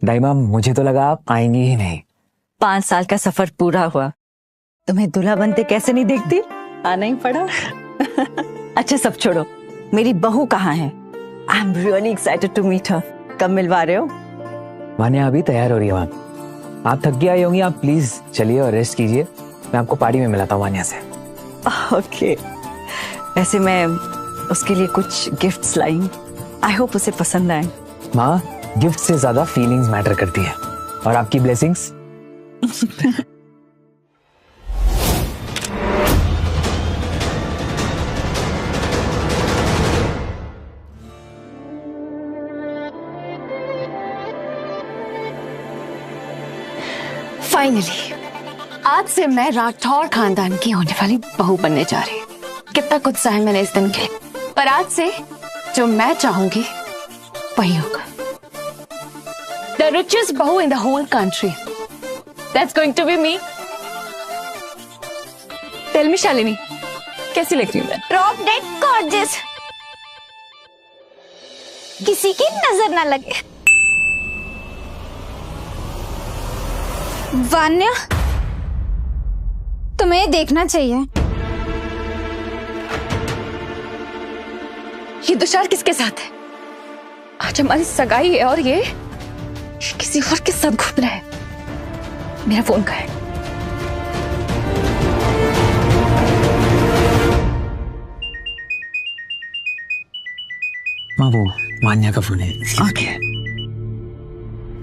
दाइमा मुझे तो लगा आप आएंगे ही नहीं। 5 साल का सफर पूरा हुआ, तुम्हें दूल्हा बनते कैसे नहीं देखती, आना ही पड़ा। अच्छा सब छोड़ो, मेरी बहू कहाँ है? I am really excited to meet her. कब मिलवा रहे हो? वान्या अभी तैयार हो रही है मैम। आप थक गई आई होंगी, आप प्लीज चलिए और रेस्ट कीजिए। मैं आपको पार्टी में मिलाता हूँ वान्या से। ओके। वैसे मैं उसके लिए कुछ गिफ्ट्स लाई, आई होप उसे पसंद आए। माँ, गिफ्ट से ज्यादा फीलिंग्स मैटर करती है और आपकी ब्लेसिंग्स। फाइनली आज से मैं राठौर खानदान की होने वाली बहू बनने जा रही हूँ। कितना कुछ सहा है मैंने इस दिन के लिए, पर आज से जो मैं चाहूंगी वही होगा। The richest बहू in the whole country. That's going to be me. Tell me Shalini, कैसी लग रही हूँ मैं? Drop dead gorgeous. किसी की नजर ना लगे। वान्या, तुम्हें देखना चाहिए। ये तुषार किसके साथ है? आज हमारी सगाई है और ये किसी और के साथ घूम रहा है। मेरा फोन कहाँ है? माँ वो वान्या का फोन है। ओके।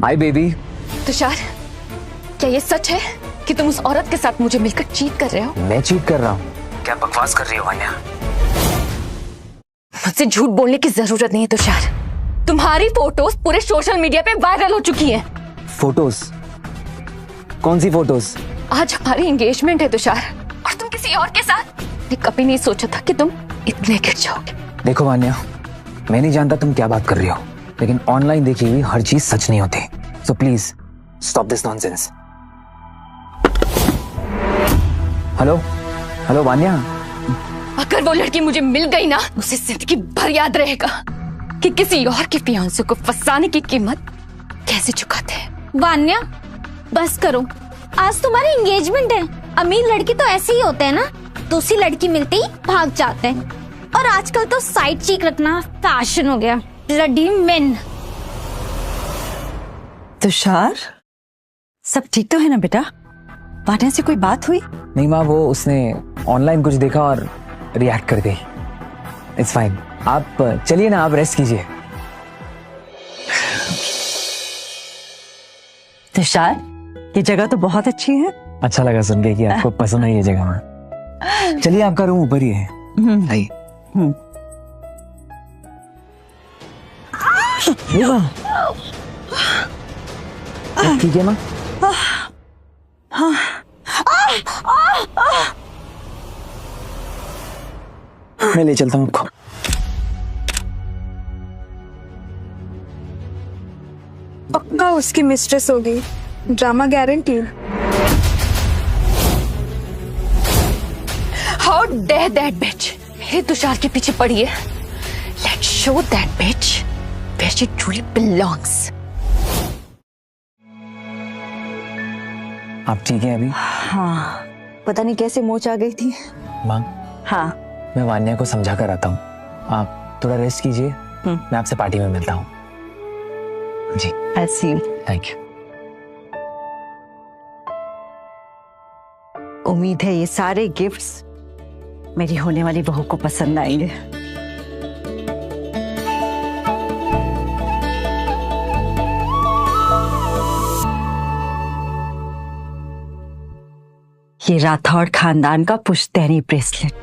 Hi baby. तुषार, क्या ये सच है कि तुम उस औरत के साथ मुझे मिलकर चीट कर रहे हो? मैं चीट कर रहा हूँ? क्या बकवास कर रही हो वान्या? मुझसे झूठ बोलने की जरूरत नहीं है तुषार। तुम्हारी फोटोज पूरे सोशल मीडिया पे वायरल हो चुकी हैं। फोटोज? कौन सी फोटोज? आज हमारी एंगेजमेंट है तुषार, और तुम किसी और के साथ। मैं कभी नहीं सोचा था कि तुम इतने गिर जाओगे। देखो वान्या, मैं नहीं जानता तुम क्या बात कर रही हो, लेकिन ऑनलाइन देखी हुई हर चीज सच नहीं होती। So please stop this nonsense. Hello hello Vanya. अगर वो लड़की मुझे मिल गई ना, उसे जिंदगी भर याद रहेगा कि किसी और के फियांसे को फंसाने की कीमत कैसे चुकाते हैं। वान्या, बस करो, आज तुम्हारी एंगेजमेंट है। अमीर लड़की तो ऐसे ही होते हैं ना, दूसरी लड़की मिलते ही भाग जाते हैं। और आजकल तो साइड चीक रखना फैशन हो गया। Bloody main. तुषार, सब ठीक तो है ना बेटा? वान्या से कोई बात हुई? नहीं माँ, वो उसने ऑनलाइन कुछ देखा और रिएक्ट कर गई। इट्स फाइन, आप चलिए ना, आप रेस्ट कीजिए। तुषार, ये जगह तो बहुत अच्छी है। अच्छा लगा सुन के कि आपको पसंद है ये जगह। चलिए, आपका रूम ऊपर ही है, आइए। ठीक है माँ? मैं ले चलता हूँ आपको। पक्का उसकी मिस्ट्रेस होगी, drama guaranteed. How dare that bitch मेरे तुषार के पीछे पड़ी है। Let's show that bitch where she truly belongs. आप ठीक हैं अभी? हाँ, पता नहीं कैसे मोच आ गई थी। माँ, हाँ, मैं वान्या को समझा कर आता हूँ, आप थोड़ा रेस्ट कीजिए। मैं आपसे पार्टी में मिलता हूँ। जी, I'll see you. Thank you. उम्मीद है ये सारे गिफ्ट्स मेरी होने वाली बहू को पसंद आएंगे। ये राठौड़ खानदान का पुश्तैनी ब्रेसलेट।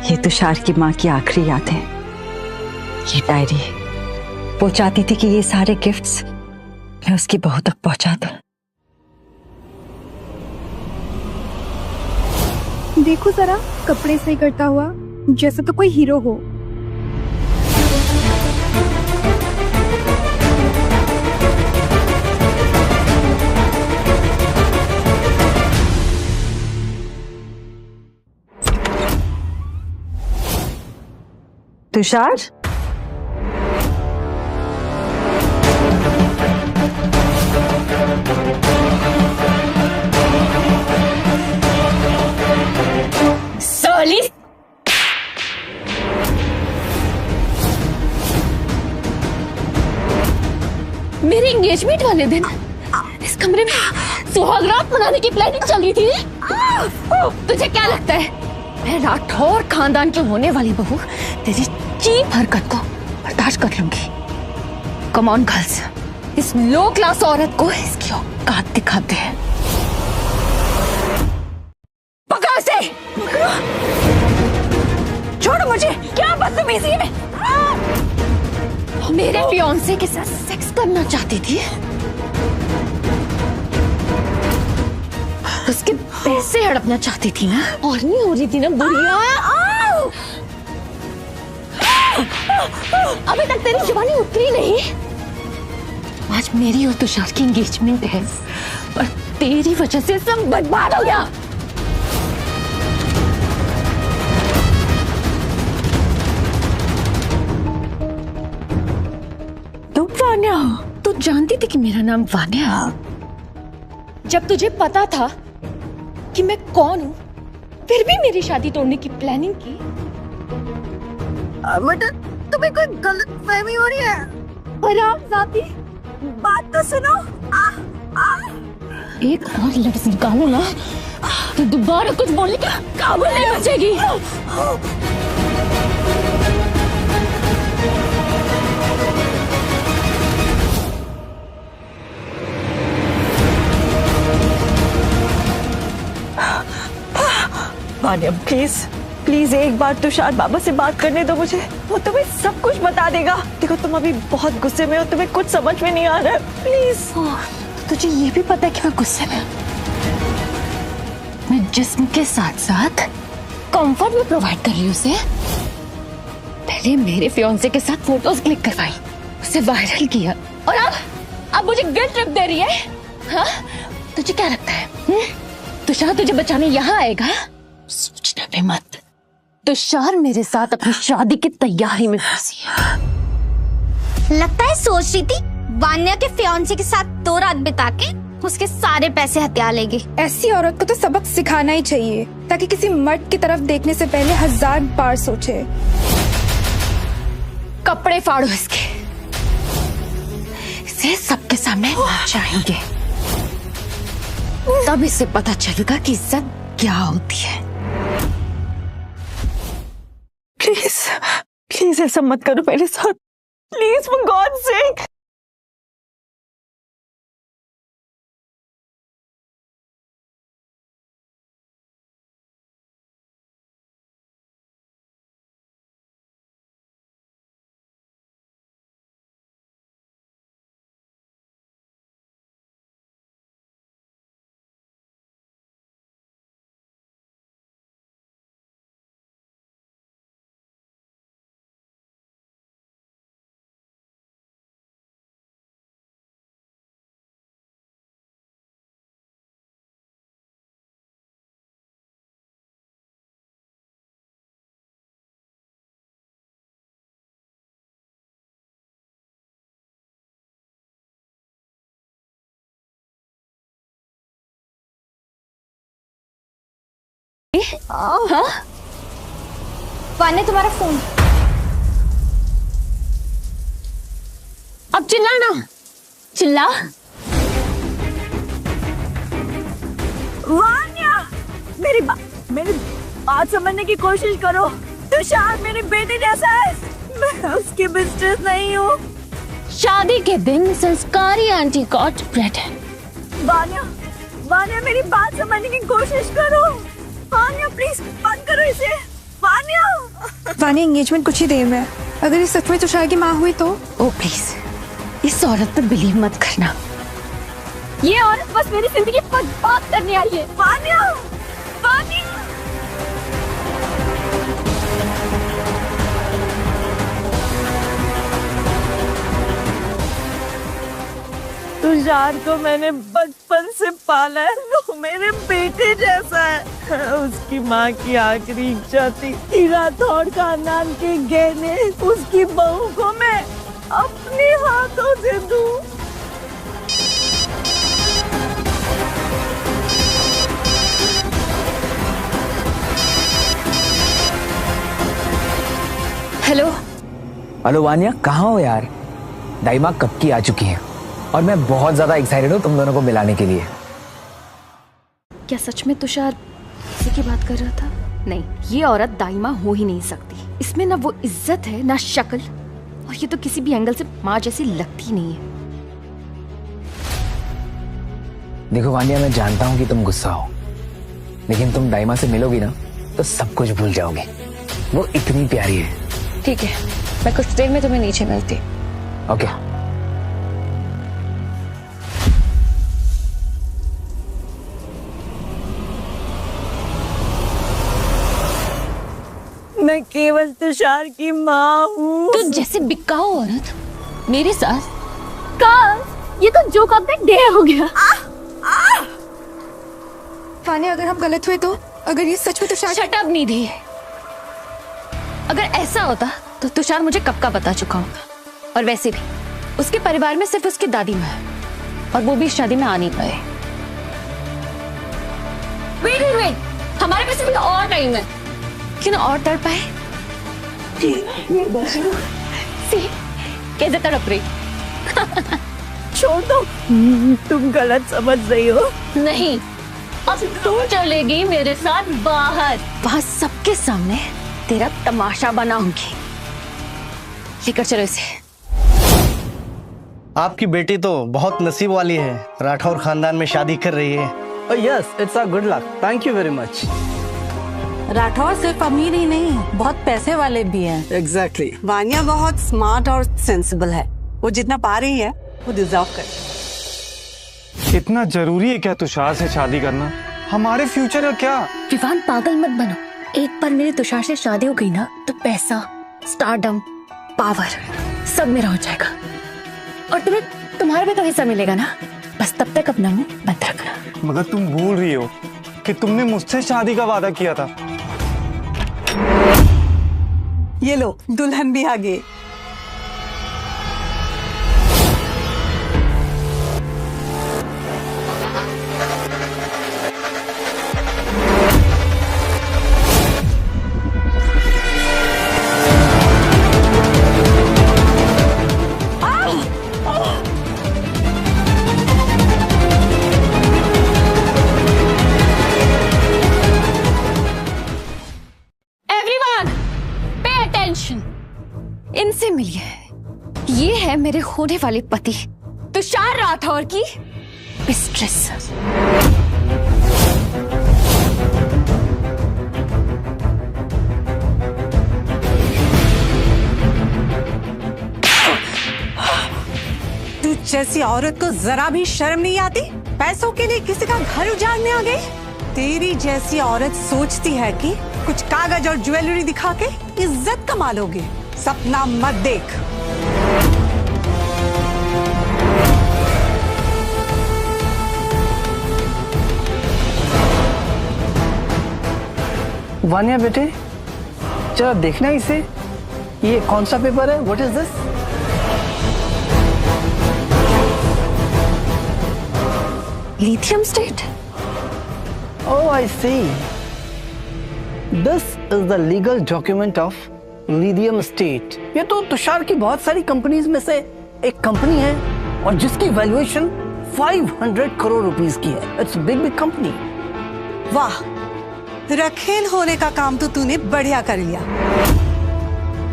ये तुषार की माँ की आखिरी याद है। ये डायरी, वो चाहती थी कि ये सारे गिफ्ट्स मैं उसकी बहू तक पहुंचा दूं। देखो जरा, कपड़े सही करता हुआ, जैसे तो कोई हीरो हो। तुषार, एंगेजमेंट वाले दिन इस कमरे में सुहागरात मनाने की प्लानिंग चल रही थी। तुझे क्या लगता है मैं राठौर खानदान की होने वाली बहू तेरी चीप हरकत को बर्दाश्त कर लूंगी? कम ऑन गर्ल्स, इस लो क्लास औरत को इसकी औकात दिखाते हैं। पकड़ो इसे! छोड़ो मुझे! क्या बदतमीजी है! मेरे फियांसे के साथ सेक्स करना चाहती थी, उसके पैसे हड़पना चाहती थी ना, और नहीं हो रही थी ना बुढ़िया। अभी तक तेरी जवानी उतरी नहीं। आज मेरी और तुषार की एंगेजमेंट है और तेरी वजह से सब बर्बाद हो गया। तुम वान्या हो? तू जानती थी कि मेरा नाम वान्या है? जब तुझे पता था कि मैं कौन हूँ, फिर भी मेरी शादी तोड़ने की प्लानिंग की। मटन, तुम्हें कोई गलतफहमी हो रही है? हरामजादी, बात तो सुनो। एक और लफ्ज निकालो ना तो दोबारा कुछ बोलने की काबुल नहीं बचेगी। वान्या प्लीज प्लीज एक बार तुषार बाबा से बात करने दो मुझे, वो तुम्हें सब कुछ बता देगा। देखो तुम अभी बहुत गुस्से में हो, तुम्हें कुछ समझ में नहीं आ रहा है, प्लीज। तो तुझे ये भी पता है कि मैं गुस्से में हूं? मैं जिस्म के साथ साथ कंफर्ट भी प्रोवाइड कर रही हूँ उसे। पहले मेरे फियांसे के साथ फोटोज क्लिक करवाई, उसे वायरल किया, और अब मुझे गिल्ट ट्रिप दे रही है। हाँ, तुझे क्या लगता है तुषार तुझे बचाने यहाँ आएगा? सोचना भी मत। तुषार मेरे साथ अपनी शादी की तैयारी में फंसी है। लगता है सोच रही थी वान्या के फियांसे के साथ 2 रात बिता के उसके सारे पैसे हथिया लेगी। ऐसी औरत को तो सबक सिखाना ही चाहिए, ताकि किसी मर्द की तरफ देखने से पहले 1000 बार सोचे। कपड़े फाड़ो इसके, इसे सबके सामने नचाएंगे, तब इसे पता चलेगा कि इज्जत क्या होती है। प्लीज प्लीज ऐसा मत करो मेरे साथ, प्लीज फॉर गॉड सेक। हाँ? वान्या तुम्हारा फोन। अब चिल्ला ना, चिल्ला। वान्या मेरी बात समझने की कोशिश करो। तुषार मेरी बेटी जैसा है, मैं उसकी मिस्ट्रेस नहीं हूँ। शादी के दिन संस्कारी आंटी गॉट ब्रेड है। वान्या मेरी बात समझने की कोशिश करो। वान्या प्लीज बंद करो इसे। वान्या एंगेजमेंट कुछ ही देर में है, अगर ये सच में तुषार की माँ हुई तो। ओ प्लीज इस औरत पर बिलीव मत करना, ये औरत बस मेरी जिंदगी बर्बाद करने आई है। वान्या तुषार को मैंने बचपन से पाला है, वो मेरे बेटे जैसा है। उसकी माँ की आखिरी इच्छा थी कि राठौड़ खानदान के गहने उसकी बहू को मैं अपने हाथों से दूं। हेलो हेलो वान्या, कहाँ हो यार? दाई माँ कब की आ चुकी हैं। और मैं बहुत ज्यादा एक्साइटेड हूँ तुम दोनों को मिलाने के लिए। क्या सच में तुषार इसी की बात कर रहा था? नहीं, ये औरत दाइमा हो ही नहीं सकती। इसमें ना वो इज्जत है ना शक्ल, और ये तो किसी भी एंगल से माँ जैसी लगती नहीं है। देखो वानिया, मैं जानता हूँ कि तुम गुस्सा हो, लेकिन तुम दाइमा से मिलोगी ना तो सब कुछ भूल जाओगे। वो इतनी प्यारी है। ठीक है, मैं कुछ देर में तुम्हें नीचे मिलती। ओके। मैं केवल तुषार की माँ हूँ। तो जैसे बिकाऊ औरत मेरे साथ का, ये तो जो कब तक ढेर हो गया। वानिया, अगर हम गलत हुए तो, अगर ये सच में तुषार। शट अप निधि। अगर ऐसा होता तो तुषार मुझे कब का बता चुका होगा। और वैसे भी उसके परिवार में सिर्फ उसकी दादी माँ है, और वो भी इस शादी में आ नहीं पाए। वेट, हमारे पास अभी और टाइम है। क्यों ना और तड़ पाए? कैसे तड़प रही? छोड़ दो, तुम गलत समझ रही हो। नहीं, अब तू चलेगी मेरे साथ बाहर। वहां सबके सामने तेरा तमाशा बनाऊंगी। लेकर चलो इसे। आपकी बेटी तो बहुत नसीब वाली है, राठौर खानदान में शादी कर रही है। Yes, it's a good luck. Thank you very much. Rathore सिर्फ अमीर ही नहीं, बहुत पैसे वाले भी हैं। एग्जैक्टली। वानिया बहुत स्मार्ट और सेंसिबल है। वो जितना पा रही है वो डिजर्व करे। इतना जरूरी है क्या तुषार से शादी करना? हमारे फ्यूचर का क्या? विवान, पागल मत बनो। एक बार मेरे तुषार से शादी हो गई ना तो पैसा, स्टारडम, पावर सब मेरा हो जाएगा, और तुम्हारे भी तो हिस्सा मिलेगा ना। बस तब तक अपना मुंह बंद रखना। मगर तुम भूल रही हो कि तुमने मुझसे शादी का वादा किया था। ये लो, दुल्हन भी आ गई। इनसे मिलिए। ये है मेरे होने वाले पति तुषार राठौर की मिस्ट्रेस। तू जैसी औरत को जरा भी शर्म नहीं आती? पैसों के लिए किसी का घर उजाड़ने आ गई? तेरी जैसी औरत सोचती है कि कुछ कागज और ज्वेलरी दिखा के इज्जत कमा लोगे। सपना मत देख। वानिया बेटे, जरा देखना इसे। ये कौन सा पेपर है? What is this? Lithium state. Oh, I see. This is the legal document of lithium state. ये तो तुषार की बहुत सारी कंपनीज में से एक कंपनी है, और जिसकी वैल्यूएशन 500 करोड़ रुपीस की है। It's big company. वाह, रखेल होने का काम तो तूने बढ़िया कर लिया।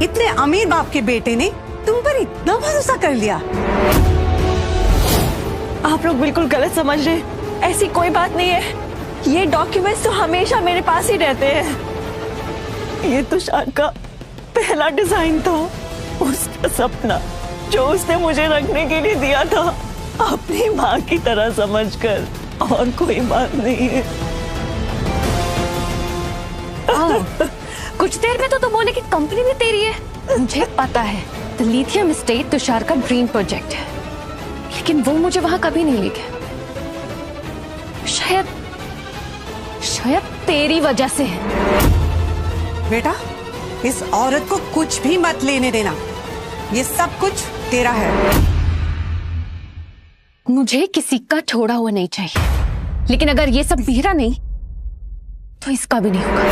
इतने अमीर बाप के बेटे ने तुम पर इतना भरोसा कर लिया। आप लोग बिल्कुल गलत समझ रहे हैं। ऐसी कोई बात नहीं है। ये डॉक्यूमेंट्स तो हमेशा मेरे पास ही रहते हैं। ये तुषार का पहला डिजाइन था, उसका सपना जो उसने मुझे रखने के लिए दिया था, अपनी माँ की तरह समझकर, और कोई बात नहीं है। कुछ देर में तो तुम बोले कि कंपनी भी तेरी है। मुझे पता है, द लिथियम स्टेट तुषार का ड्रीम प्रोजेक्ट है, लेकिन वो मुझे वहां कभी नहीं ले गया। शायद तेरी वजह से है। बेटा, इस औरत को कुछ भी मत लेने देना। ये सब कुछ तेरा है। मुझे किसी का छोड़ा हुआ नहीं चाहिए, लेकिन अगर ये सब मेरा नहीं तो इसका भी नहीं होगा।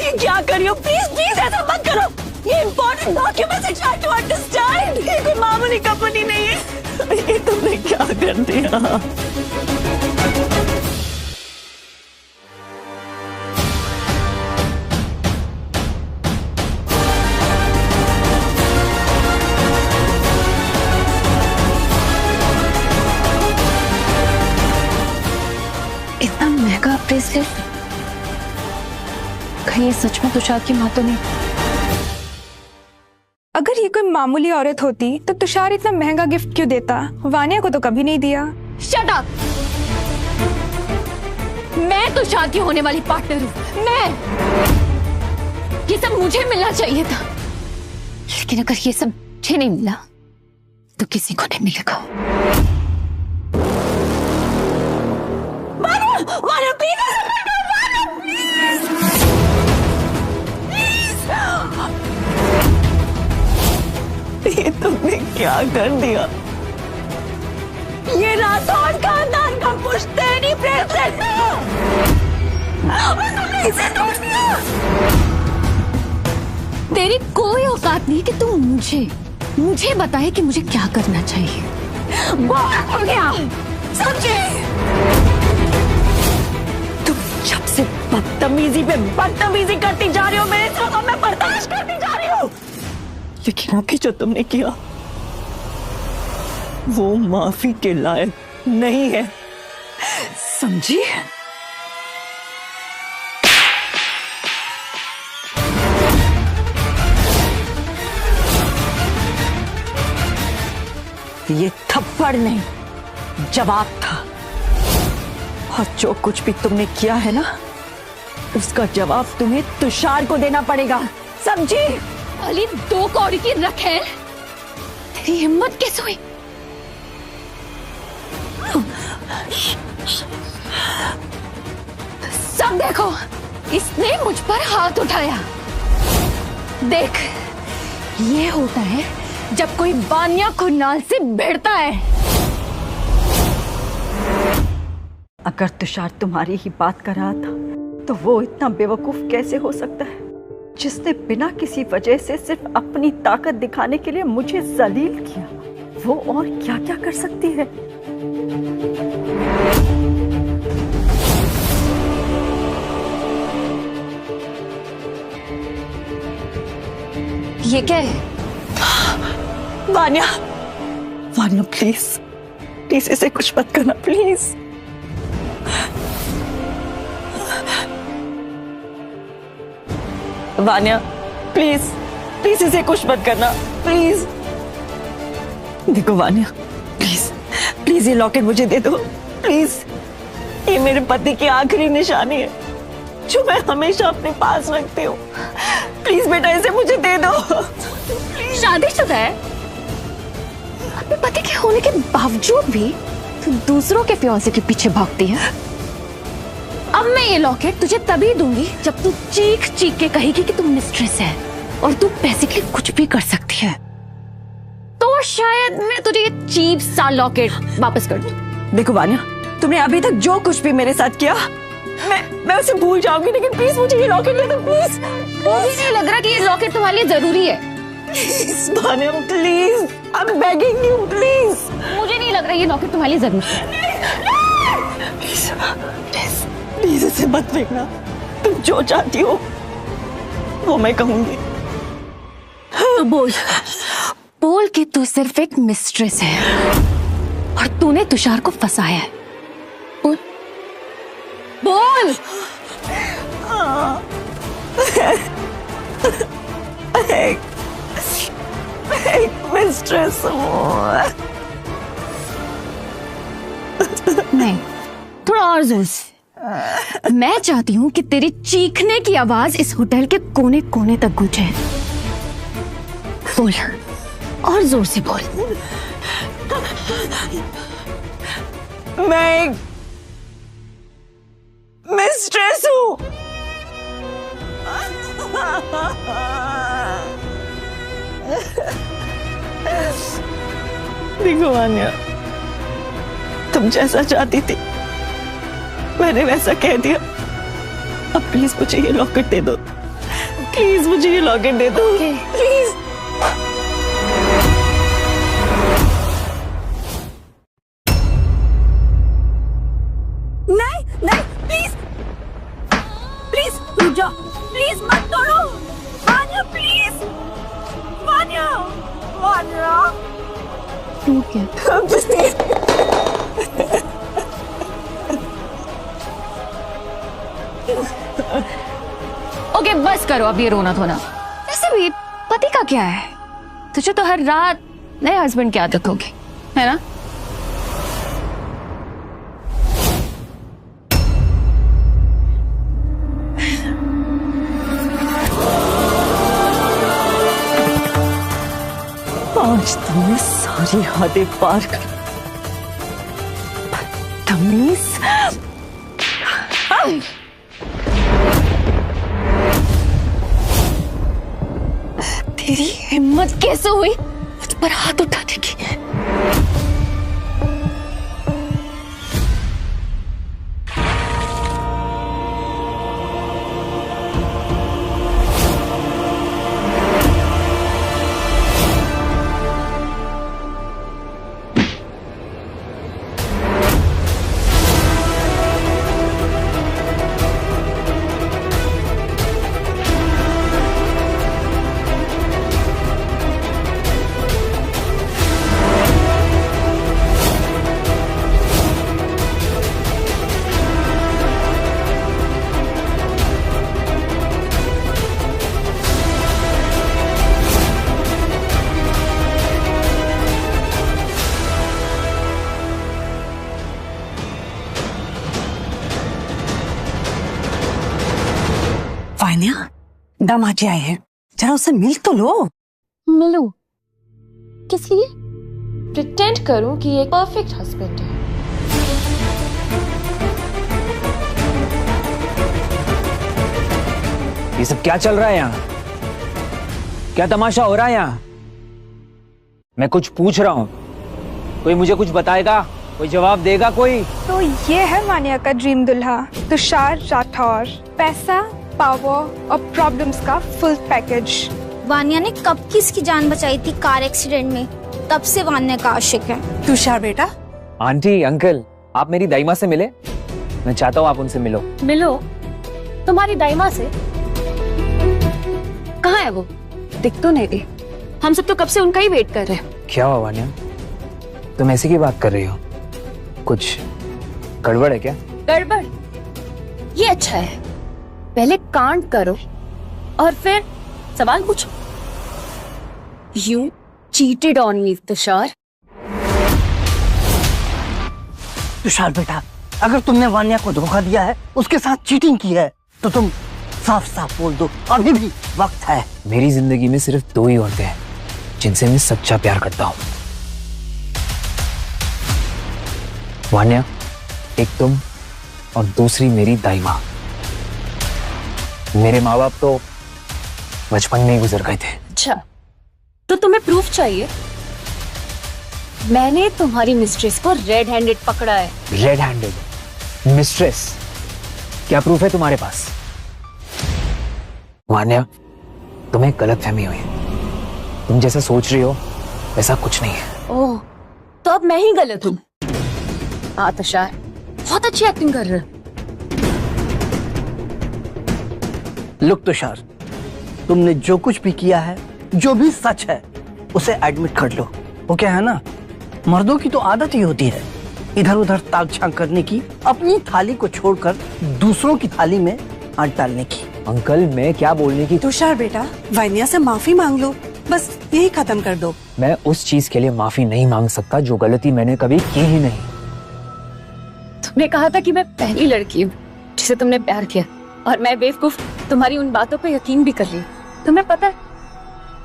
ये क्या कर रही हो? प्लीज प्लीज ऐसा मत करो। ये इम्पोर्टेंट डॉक्यूमेंट्स है, ट्राई टू अंडरस्टैंड। ये कोई मामूली कंपनी नहीं है। ये तुमने क्या कर दिया? इतना महंगा ब्रेसलेट, कहीं ये सच में तुषार की माँ तो नहीं? अगर ये कोई मामूली औरत होती तो तुषार इतना महंगा गिफ्ट क्यों देता? वानिया को तो कभी नहीं दिया। Shut up! मैं तुषार की होने वाली पार्टनर हूँ। मैं, ये सब मुझे मिलना चाहिए था, लेकिन अगर ये सब मुझे नहीं मिला तो किसी को नहीं मिलेगा। वानिया प्लीज, ये तुमने क्या कर दिया? ये राठौर खानदान का पुश्तैनी ब्रेसलेट है और तुमने इसे तोड़ दिया। तेरी कोई औकात नहीं कि तुम मुझे बताए कि मुझे क्या करना चाहिए। बहुत हो गया, समझे? तुम जब से बदतमीजी पे बदतमीजी करती जा रही हो, मेरे साथ मैं बर्दाश्त करती जा रही हूँ, लेकिन आगे जो तुमने किया वो माफी के लायक नहीं है, समझी? ये थप्पड़ नहीं, जवाब था। और जो कुछ भी तुमने किया है ना, उसका जवाब तुम्हें तुषार को देना पड़ेगा, समझी? अली, 2 कौड़ी की रखेल, तेरी हिम्मत कैसे हुई? सब देखो, इसने मुझ पर हाथ उठाया। देख, ये होता है जब कोई वानिया खुन्नाल से भिड़ता है। अगर तुषार तुम्हारी ही बात कर रहा था तो वो इतना बेवकूफ कैसे हो सकता है, जिसने बिना किसी वजह से सिर्फ अपनी ताकत दिखाने के लिए मुझे जलील किया? वो और क्या क्या कर सकती है? ये क्या है? वानिया, वानिया प्लीज, प्लीज इसे कुछ मत करना, प्लीज। वानिया प्लीज, प्लीज इसे कुछ मत करना, प्लीज। देखो वानिया, प्लीज प्लीज ये लॉकेट मुझे दे दो, प्लीज। ये मेरे पति की आखिरी निशानी है जो मैं हमेशा अपने पास रखती हूँ। प्लीज बेटा इसे मुझे दे दो। शादीशुदा है, अपने पति के होने के बावजूद भी तू दूसरों के फियांसे के पीछे भागती है। अब मैं ये लॉकेट तुझे तभी दूंगी जब तू चीख चीख के कहेगी कि तू मिस्ट्रेस है और तू पैसे के लिए कुछ भी कर सकती है। तो शायद मैं तुझे ये चीप सा लॉकेट वापस कर दूं। देखो वानिया, तुमने अभी तक जो कुछ भी मेरे साथ किया मैं उसे भूल जाऊंगी, लेकिन प्लीज मुझे ये लॉकेट दे दो, प्लीज। मुझे नहीं लग रहा कि ये लॉकेट तुम्हारे लिए जरूरी है। Please Vaniya please, I am begging you, please. मुझे नहीं लग रहा ये लॉकेट तुम्हारे लिए जरूरी है। प्लीज प्लीज इसे मत फेंकना। तुम जो चाहती हो वो मैं कहूंगी। तो बोल बोल कि तू सिर्फ एक मिस्ट्रेस है और तूने तुषार को फंसाया है। बोल बोल। एक मिस्ट्रेस हूँ। नहीं, थोड़ा और जोर से। मैं चाहती हूँ कि तेरी चीखने की आवाज इस होटल के कोने कोने तक गूंजे। बोल, और जोर से बोल। मैं एक मिस्ट्रेस हूँ। देखो वानिया, तुम जैसा चाहती थी मैंने वैसा कह दिया। अब प्लीज मुझे ये लॉकेट दे दो, प्लीज मुझे ये लॉकेट दे दो प्लीज। नहीं नहीं प्लीज प्लीज रुक जाओ, प्लीज मत तोड़ो वान्या, प्लीज वान्या वान्या। टूट गया। ओके बस करो अब ये रोना धोना। वैसे भी पति का क्या है, तुझे तो हर रात नए हस्बैंड की आदत होगी, है ना? आज तुमने सारी हदें पार कर तमीज। तेरी हिम्मत कैसे हुई मुझ पर हाथ उठाने की? वान्या, दामाजी आए हैं, जरा उससे मिल तो लो। मिलूं? किस लिए? प्रिटेंड करूं कि ये परफेक्ट हस्बैंड है। ये सब क्या चल रहा है यहाँ? क्या तमाशा हो रहा है यहाँ? मैं कुछ पूछ रहा हूँ, कोई मुझे कुछ बताएगा, कोई जवाब देगा कोई? तो ये है वान्या का ड्रीम दुल्हा, तुषार राठौर। पैसा, पावर और प्रॉब्लम्स का फुल पैकेज। वान्या ने कब की इसकी जान बचाई थी कार एक्सीडेंट में, तब से वान्या का आशिक है। तुषार बेटा, आंटी अंकल, आप मेरी दाइमा से मिले? मैं चाहता हूँ आप उनसे मिलो। मिलो? तुम्हारी दाइमा से? कहाँ है वो? दिख तो नहीं रही। हम सब तो कब से उनका ही वेट कर रहे हैं। क्या हुआ वान्या, तुम ऐसे की बात कर रही हो? कुछ गड़बड़ है क्या? गड़बड़? ये अच्छा है, पहले कांड करो और फिर सवाल पूछो। You cheated on me, Tushar. Tushar बेटा, अगर तुमने वान्या को धोखा दिया है, उसके साथ चीटिंग की है, तो तुम साफ साफ बोल दो, अभी भी वक्त है। मेरी जिंदगी में सिर्फ दो ही औरतें हैं जिनसे मैं सच्चा प्यार करता हूँ, वान्या, एक तुम और दूसरी मेरी दाइमा। मेरे माँ बाप तो बचपन में ही गुजर गए थे। अच्छा, तो तुम्हें प्रूफ चाहिए? मैंने तुम्हारी मिस्ट्रेस को रेड हैंडेड पकड़ा है। Red handed mistress? क्या प्रूफ है तुम्हारे पास? वान्या, तुम्हें गलतफहमी हुई है, तुम जैसा सोच रही हो वैसा कुछ नहीं है। ओह, तो अब मैं ही गलत हूँ। हाँ तुषार, बहुत अच्छी एक्टिंग कर रहे हो। लुक तुषार, तुमने जो कुछ भी किया है, जो भी सच है, उसे एडमिट कर लो। वो क्या है ना, मर्दों की तो आदत ही होती है इधर उधर ताक झांक करने की, अपनी थाली को छोड़कर दूसरों की थाली में हाथ डालने की। अंकल, मैं क्या बोलने की? तुषार बेटा, वान्या से माफी मांग लो, बस यही खत्म कर दो। मैं उस चीज के लिए माफी नहीं मांग सकता जो गलती मैंने कभी की ही नहीं। तुमने कहा था कि मैं पहली लड़की हूँ जिसे तुमने प्यार किया, और मैं बेवकूफ तुम्हारी उन बातों पे यकीन भी कर ली। तुम्हें पता है,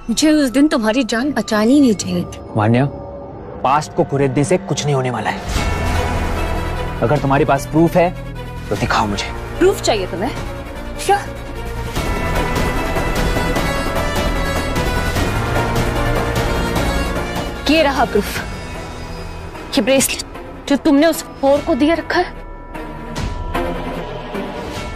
मुझे उस दिन तुम्हारी जान बचानी नहीं चाहिए थी। वान्या, पास्ट को कुरेदने से कुछ नहीं होने वाला है। अगर तुम्हारे पास प्रूफ है तो दिखाओ मुझे। प्रूफ चाहिए तुम्हें? क्या? ये रहा प्रूफ, ये ब्रेसलेट जो तुमने उस होर को दिए रखा है।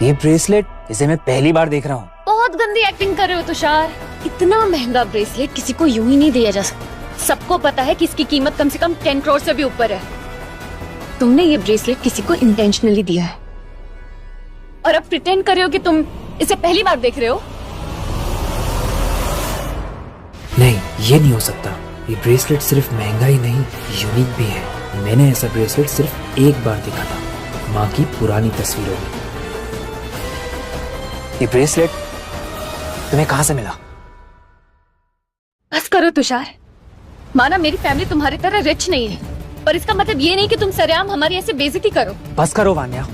ये ब्रेसलेट, इसे मैं पहली बार देख रहा हूँ। बहुत गंदी एक्टिंग कर रहे हो तुषार। इतना महंगा ब्रेसलेट किसी को यूं ही नहीं दिया जा सकता। सबको पता है कि इसकी कीमत कम से कम 10 करोड़ से भी ऊपर है। तुमने ये ब्रेसलेट किसी को इंटेंशनली दिया है और अब प्रिटेंड कर रहे हो कि तुम इसे पहली बार देख रहे हो। नहीं, ये नहीं हो सकता। ये ब्रेसलेट सिर्फ महंगा ही नहीं, यूनिक भी है। मैंने ऐसा ब्रेसलेट सिर्फ एक बार देखा था, माँ की पुरानी तस्वीरों में। ये ब्रेसलेट तुम्हें कहाँ से मिला? बस करो तुषार। माना मेरी फैमिली तुम्हारी तरह रिच नहीं है, पर इसका मतलब ये नहीं कि तुम सरेआम हमारी ऐसे बेइज्जती करो। बस करो वान्या,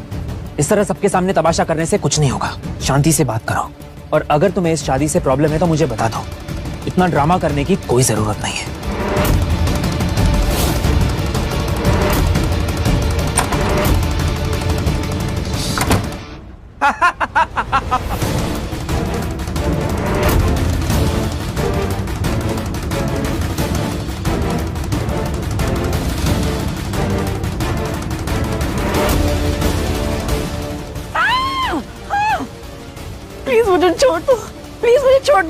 इस तरह सबके सामने तमाशा करने से कुछ नहीं होगा। शांति से बात करो, और अगर तुम्हें इस शादी से प्रॉब्लम है तो मुझे बता दो। इतना ड्रामा करने की कोई जरूरत नहीं है। प्लीज मुझे छोड़ दो, प्लीज मुझे छोड़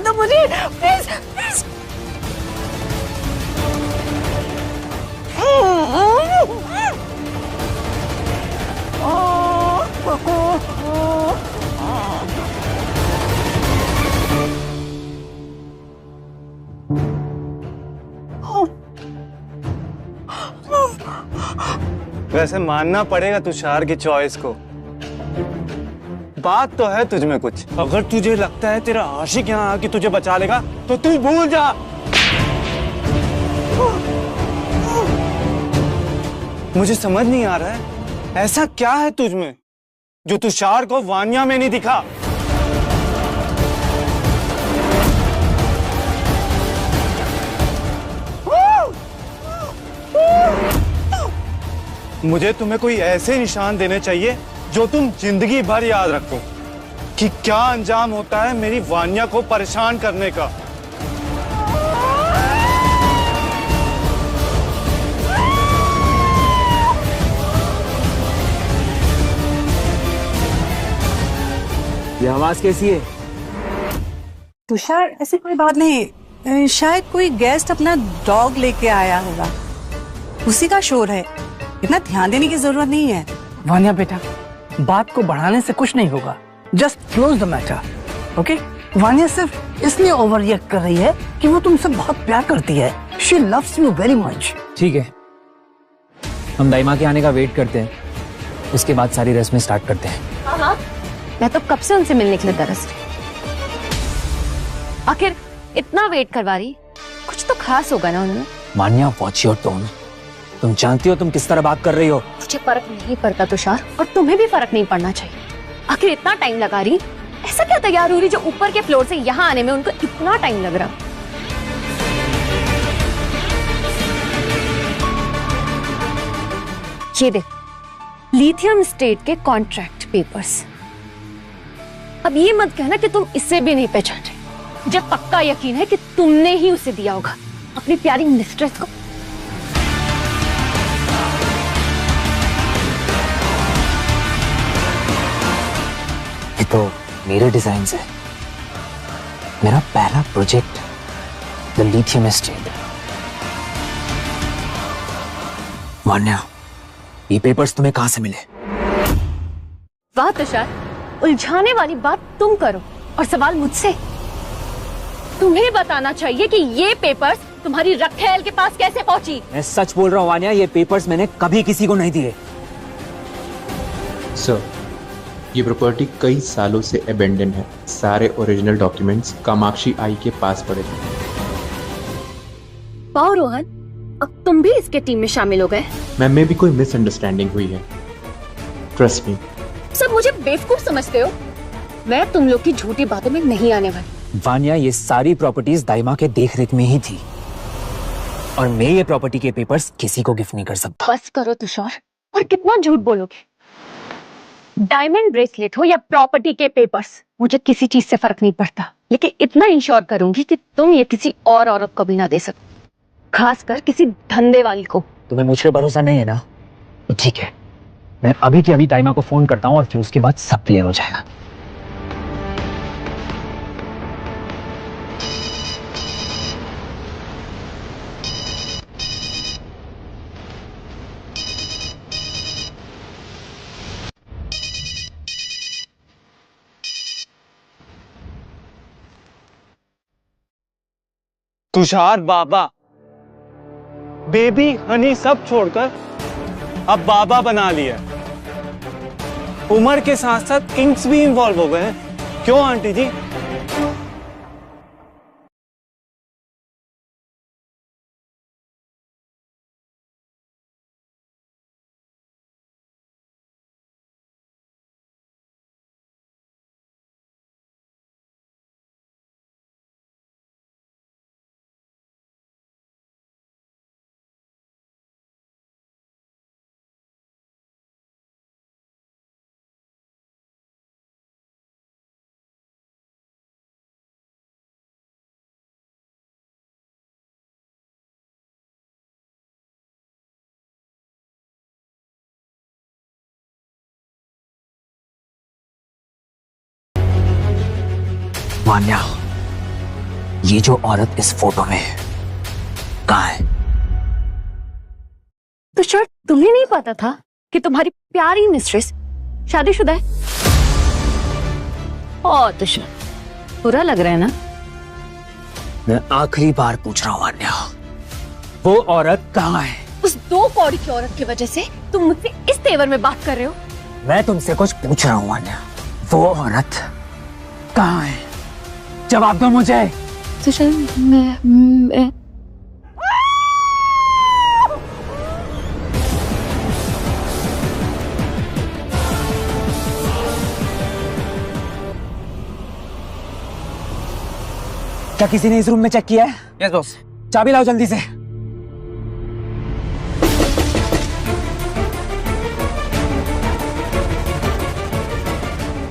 दो मुझे, प्लीज प्लीज। वैसे मानना पड़ेगा तुषार की चॉइस को। बात तो है तुझ में कुछ। अगर तुझे लगता है तेरा आशिक यहाँ आके तुझे बचा लेगा तो तू भूल जा। मुझे समझ नहीं आ रहा है ऐसा क्या है तुझ में जो तुषार को वान्या में नहीं दिखा। मुझे तुम्हें कोई ऐसे निशान देने चाहिए जो तुम जिंदगी भर याद रखो कि क्या अंजाम होता है मेरी वान्या को परेशान करने का। ये आवाज कैसी है? तुषार ऐसी कोई बात नहीं, शायद कोई गेस्ट अपना डॉग लेके आया होगा, उसी का शोर है। इतना ध्यान देने की जरूरत नहीं है। वान्या बेटा, बात को बढ़ाने से कुछ नहीं होगा। Just close the matter, okay? Vanya सिर्फ इसलिए ओवर रिएक्ट कर रही है कि वो तुमसे बहुत प्यार करती है। She loves you very much. ठीक है, हम दाइमा के आने का वेट करते हैं, उसके बाद सारी रस्में स्टार्ट करते हैं। हाँ, मैं तो कब से उनसे मिलने के लिए तरस रही। आखिर इतना वेट करवा रही, कुछ तो खास होगा ना उनमें। मान्या, वॉच योर टोन। तुम जानती हो तुम किस तरह बात कर रही हो। मुझे फर्क नहीं पड़ता तुषार, और तुम्हें भी फर्क नहीं पड़ना चाहिए। आखिर इतना टाइम लगा रही, ऐसा क्या तैयार हो रही जो ऊपर के फ्लोर से यहाँ आने में उनको इतना टाइम लग रहा। ये देख, लिथियम स्टेट के कॉन्ट्रैक्ट पेपर्स। अब ये मत कहना कि तुम इससे भी नहीं पहचान रहे। मुझे पक्का यकीन है कि तुमने ही उसे दिया होगा, अपनी प्यारी मिस्ट्रेस को। ये तो मेरे डिजाइन है, मेरा पहला project, the lithium estate. Vanya, ये पेपर्स तुम्हें कहां से मिले? वाह तुषार, उलझाने वाली बात तुम करो और सवाल मुझसे। तुम्हें बताना चाहिए कि ये पेपर्स तुम्हारी रखेल के पास कैसे पहुंची। मैं सच बोल रहा हूँ वान्या, ये पेपर्स मैंने कभी किसी को नहीं दिए। सर, ये प्रॉपर्टी कई सालों से अबेंडन है। सारे ओरिजिनल डॉक्यूमेंट्स कामाक्षी आई के पास पड़े थे। वाह रोहन, अब तुम भी इसके टीम में शामिल हो गए। मैम, में भी कोई मिसअंडरस्टैंडिंग हुई है, ट्रस्ट मी। सब मुझे बेवकूफ समझते हो, मैं तुम लोग की झूठी बातों में नहीं आने वाली। वान्या, ये सारी प्रॉपर्टीज दाइमा के देखरेख में ही थी, और मैं ये प्रॉपर्टी के पेपर्स किसी को गिफ्ट नहीं कर सकता। बस करो तुषार, और कितना झूठ बोलोगे। डायमंड ब्रेसलेट हो या प्रॉपर्टी के पेपर्स, मुझे किसी चीज से फर्क नहीं पड़ता, लेकिन इतना इंश्योर करूंगी कि तुम ये किसी और औरत को भी ना दे सको, खासकर किसी धंधे वाली को। तुम्हें मुझ पर भरोसा नहीं है ना? तो ठीक है, मैं अभी की अभी दाइमा को फोन करता हूँ और फिर उसके बाद सब क्लियर हो जाएगा। तुषार बाबा, बेबी हनी सब छोड़कर अब बाबा बना लिया। उम्र के साथ साथ किंग्स भी इन्वॉल्व हो गए हैं। क्यों आंटी जी? वान्या, ये जो औरत इस फोटो में है, कहाँ है? तो शायद तुम्हें नहीं पता था कि तुम्हारी प्यारी मिस्ट्रेस शादीशुदा है? ओ तुषार, बुरा लग रहा है ना? मैं आखिरी बार पूछ रहा हूँ वान्या, वो औरत कहाँ है? उस 2 कौड़ी की औरत की वजह से तुम मुझसे इस तेवर में बात कर रहे हो? मैं तुमसे कुछ पूछ रहा हूँ वान्या, वो औरत कहाँ है? जवाब दो मुझे। तुषार, मैं क्या किसी ने इस रूम में चेक किया है? Yes boss. चाबी लाओ जल्दी से।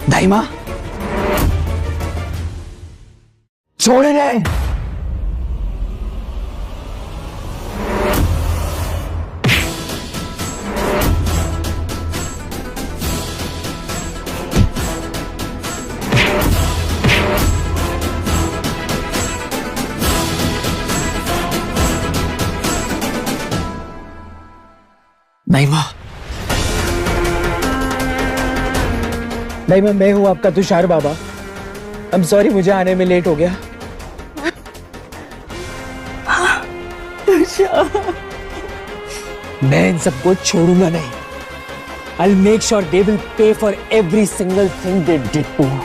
दाइमा, छोड़ रहे। दाइमा, दाइमा, मैं हूं आपका तुषार बाबा। I'm sorry, मुझे आने में लेट हो गया। मैं इन सबको छोड़ूंगा नहीं। I'll make sure they will pay for every single thing they did to me.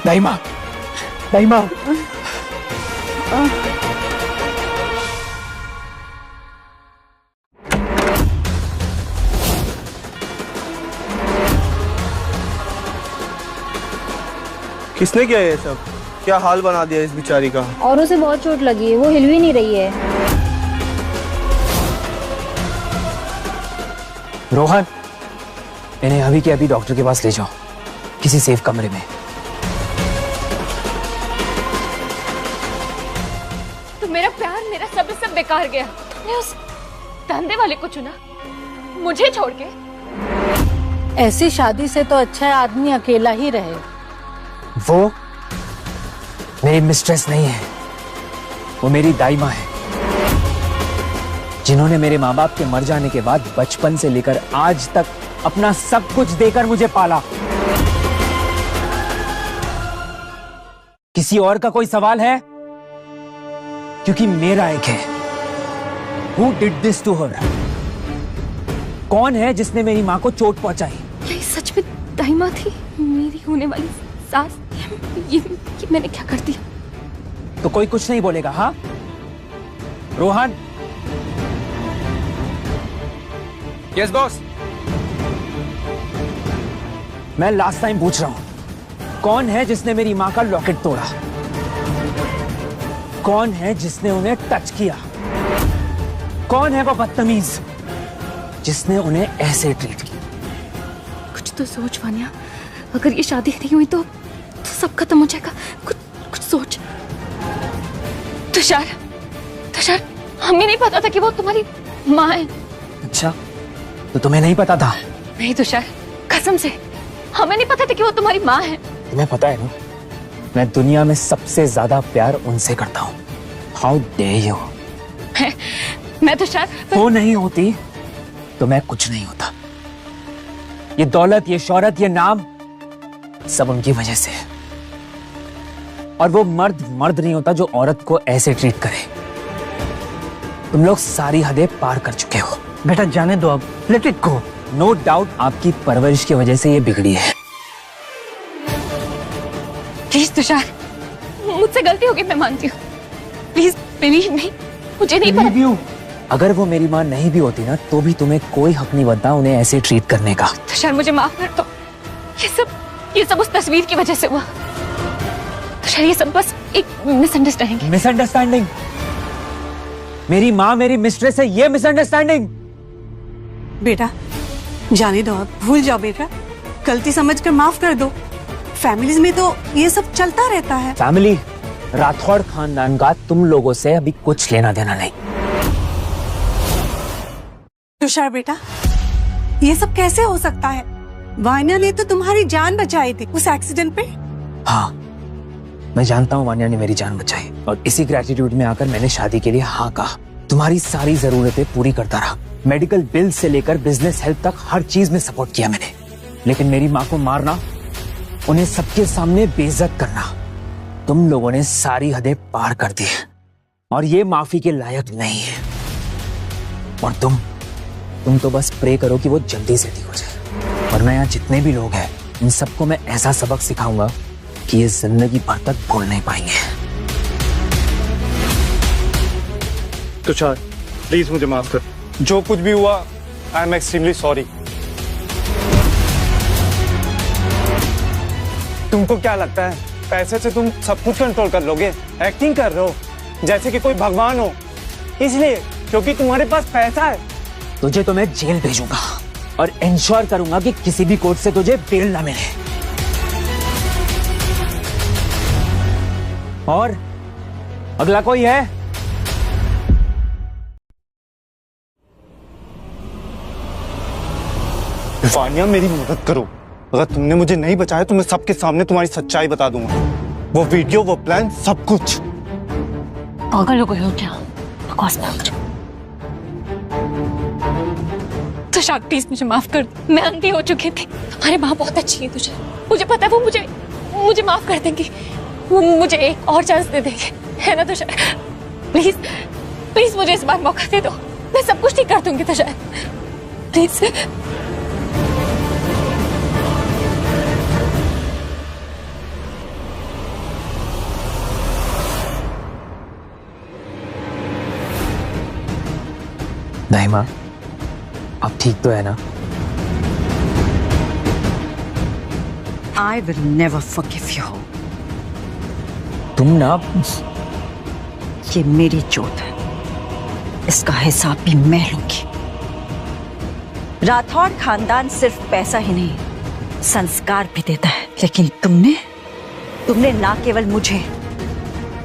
दाइमा, दाइमा, किसने किया ये सब? क्या हाल बना दिया इस बेचारी का? और उसे बहुत चोट लगी है, वो हिल भी नहीं रही है। रोहन, इन्हें अभी के अभी डॉक्टर के पास ले जाओ, किसी सेफ कमरे में। तो मेरा प्यार, मेरा सब बेकार गया। तुमने उस धंधे वाले को चुना, मुझे छोड़ के। ऐसी शादी से तो अच्छा है आदमी अकेला ही रहे। वो मेरी मिस्ट्रेस नहीं है, वो मेरी दाइमा है, जिन्होंने मेरे माँ बाप के मर जाने के बाद बचपन से लेकर आज तक अपना सब कुछ देकर मुझे पाला। किसी और का कोई सवाल है? क्योंकि मेरा एक है। Who did this to her? कौन है जिसने मेरी माँ को चोट पहुंचाई? ये सच में दाइमा थी, मेरी होने वाली सास? ये मैंने क्या कर दिया? तो कोई कुछ नहीं बोलेगा? हाँ रोहन? Yes boss. मैं लास्ट टाइम पूछ रहा हूं, कौन है जिसने मेरी माँ का लॉकेट तोड़ा? कौन है जिसने उन्हें टच किया? कौन है वो बदतमीज जिसने उन्हें ऐसे ट्रीट किया? कुछ तो सोच वान्या, अगर ये शादी नहीं हुई तो सब खत्म हो जाएगा। कुछ सोच। तुषार, तुषार, हमें नहीं पता था कि वो तुम्हारी माँ है। अच्छा, तो तुम्हें नहीं पता था? नहीं तुषार, कसम से हमें नहीं पता था कि वो तुम्हारी माँ है। तुम्हें पता है ना, मैं दुनिया में सबसे ज्यादा प्यार उनसे करता हूँ। How dare you. मैं तुषार, वो नहीं होती तो मैं कुछ नहीं होता। ये दौलत, ये शोहरत, ये नाम सब उनकी वजह से है। और वो मर्द मर्द नहीं होता जो औरत को ऐसे ट्रीट करे। तुम लोग सारी हदें पार कर चुके हो। बेटा जाने दो अब, let it go. No doubt आपकी परवरिश की वजह से ये बिगड़ी है। प्लीज तुषार, मुझसे गलती हो गई, मैं मानती हूँ। प्लीज बिलीव मी, मुझे नहीं पता। अगर वो मेरी माँ नहीं भी होती ना तो भी तुम्हें कोई हक नहीं बनता उन्हें ऐसे ट्रीट करने का। तुषार मुझे माफ कर दो, ये सब उस तस्वीर की वजह से हुआ। तुषार ये सब बस एक मिसअंडरस्टैंडिंग। मिसअंडरस्टैंडिंग? मेरी माँ मेरी मिस्ट्रेस है, ये मिसअंडरस्टैंडिंग? बेटा जाने दो, आप भूल जाओ बेटा, गलती समझकर माफ कर दो। फैमिलीज में तो ये सब चलता रहता है। फैमिली, राठौड़ खानदान का तुम लोगों से अभी कुछ लेना देना नहीं। तुषार बेटा, ये सब कैसे हो सकता है? वान्या ने तो तुम्हारी जान बचाई थी उस एक्सीडेंट पे। हाँ, मैं जानता हूँ वान्या ने मेरी जान बचाई और इसी ग्रेटिट्यूड में आकर मैंने शादी के लिए हाँ कहा। तुम्हारी सारी जरूरतें पूरी करता रहा, मेडिकल बिल से लेकर बिजनेस हेल्प तक हर चीज में सपोर्ट किया मैंने। लेकिन मेरी माँ को मारना, उन्हें सबके सामने बेइज्जत करना, तुम लोगों ने सारी हदें पार कर दी और ये माफी के लायक नहीं है। और तुम तो बस प्रे करो कि वो जल्दी से ठीक हो जाए। वरना यहाँ जितने भी लोग हैं इन सबको मैं ऐसा सबक सिखाऊंगा कि ये जिंदगी भर तक भूल नहीं पाएंगे। तुषार प्लीज मुझे माफ कर, जो कुछ भी हुआ आई एम एक्सट्रीमली सॉरी। तुमको क्या लगता है पैसे से तुम सब कुछ कंट्रोल कर लोगे? एक्टिंग कर रहे हो जैसे कि कोई भगवान हो, इसलिए क्योंकि तुम्हारे पास पैसा है। तुझे तो मैं जेल भेजूंगा और इंश्योर करूंगा कि किसी भी कोर्ट से तुझे बेल ना मिले। और अगला कोई है? वान्या मेरी मदद करो, अगर तुमने मुझे नहीं बचाया तो मैं सबके सामने तुम्हारी सच्चाई बता दूंगा। वो वीडियो, वो प्लान, सब कुछ। पागल हो गए हो क्या? बकवास मत करो। तुषार प्लीज मुझे माफ कर दो, मैं अंधी हो चुकी थी। तुम्हारी माँ बहुत अच्छी है तुषार, मुझे पता है वो मुझे माफ कर देंगी। वो मुझे एक और चांस दे देंगे, है ना तुषार? प्लीज प्लीज मुझे इस बार मौका दे दो, मैं सब कुछ ठीक कर दूंगी तुषार, प्लीज। नहीं माँ, अब ठीक तो है ना? I will never forgive you. तुम ना, ये मेरी चोट है, इसका हिसाब भी मैं लूंगी। राठौड़ खानदान सिर्फ पैसा ही नहीं, संस्कार भी देता है। लेकिन तुमने ना केवल मुझे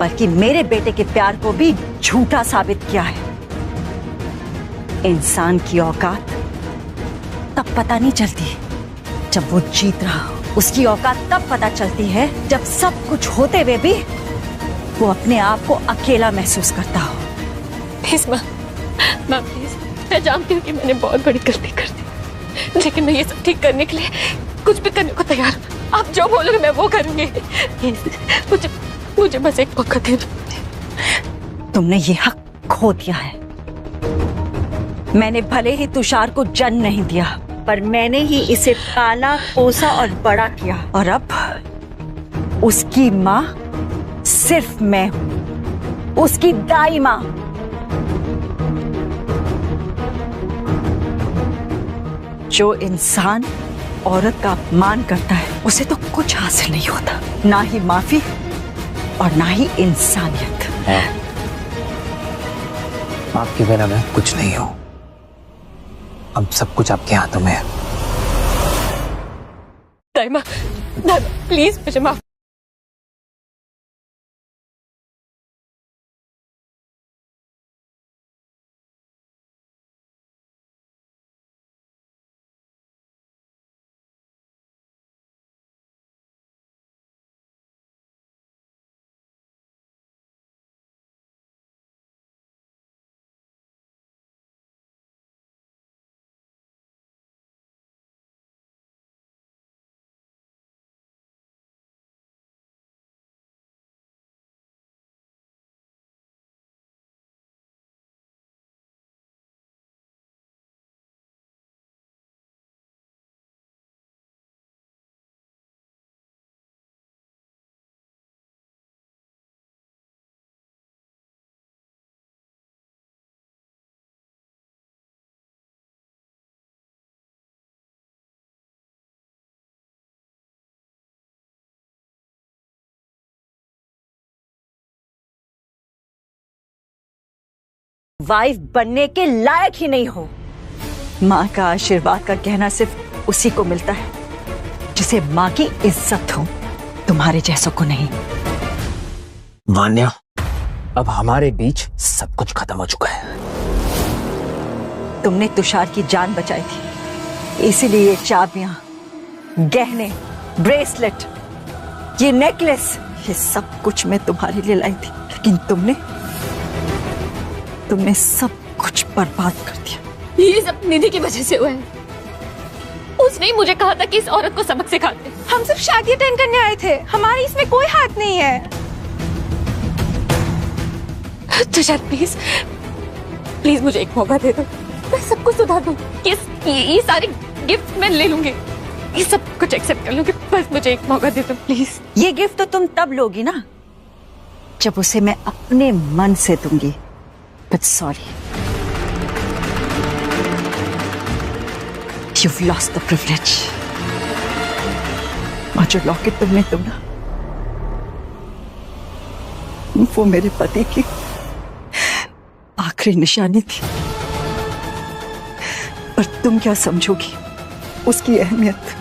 बल्कि मेरे बेटे के प्यार को भी झूठा साबित किया है। इंसान की औकात तब पता नहीं चलती जब वो जीत रहा हो, उसकी औकात तब पता चलती है जब सब कुछ होते हुए भी वो अपने आप को अकेला महसूस करता हो। प्लीज माँ प्लीज, मैं जानती हूँ कि मैंने बहुत बड़ी गलती कर दी, लेकिन मैं ये सब ठीक करने के लिए कुछ भी करने को तैयार हूँ। आप जो बोलोगे मैं वो करूंगी। मुझे बस एक मौका दे दो। तुमने ये हक खो दिया है। मैंने भले ही तुषार को जन्म नहीं दिया, पर मैंने ही इसे पाला, पोसा और बड़ा किया। और अब उसकी माँ सिर्फ मैं हूं, उसकी दाई माँ। जो इंसान औरत का अपमान करता है उसे तो कुछ हासिल नहीं होता, ना ही माफी और ना ही इंसानियत। आपके बिना मैं कुछ नहीं हूं, अब सब कुछ आपके हाथों में है। दाइमा प्लीज मुझे माफ वाइफ बनने के लायक ही नहीं हो। माँ का आशीर्वाद का गहना सिर्फ उसी को मिलता है जिसे माँ की इज्जत हो, तुम्हारे जैसों को नहीं। वान्या, अब हमारे बीच सब कुछ खत्म हो चुका है। तुमने तुषार की जान बचाई थी, इसीलिए ये चाबियां, गहने, ब्रेसलेट, ये नेकलेस, ये सब कुछ मैं तुम्हारे लिए लाई थी, लेकिन तुमने सब कुछ बर्बाद कर दिया। ये सब निधि की वजह से हुआ है। उसने ही मुझे कहा था कि इस औरत को सबक सिखाते। हम सिर्फ शादी अटेंड करने आए थे, हमारी इसमें कोई हाथ नहीं है। तुषार प्लीज प्लीज मुझे एक मौका दे दो, मैं सब कुछ सुधार दूं। ये सारे गिफ्ट मैं ले लूंगी, ये सब कुछ एक्सेप्ट कर लूंगी, बस मुझे एक मौका दे दो प्लीज। ये गिफ्ट तो तुम तब लोगी ना जब उसे मैं अपने मन से दूंगी। But sorry, you've lost the privilege। और जो लॉकेट तुमने दूंगा वो मेरे पति की आखिरी निशानी थी। पर तुम क्या समझोगी उसकी अहमियत?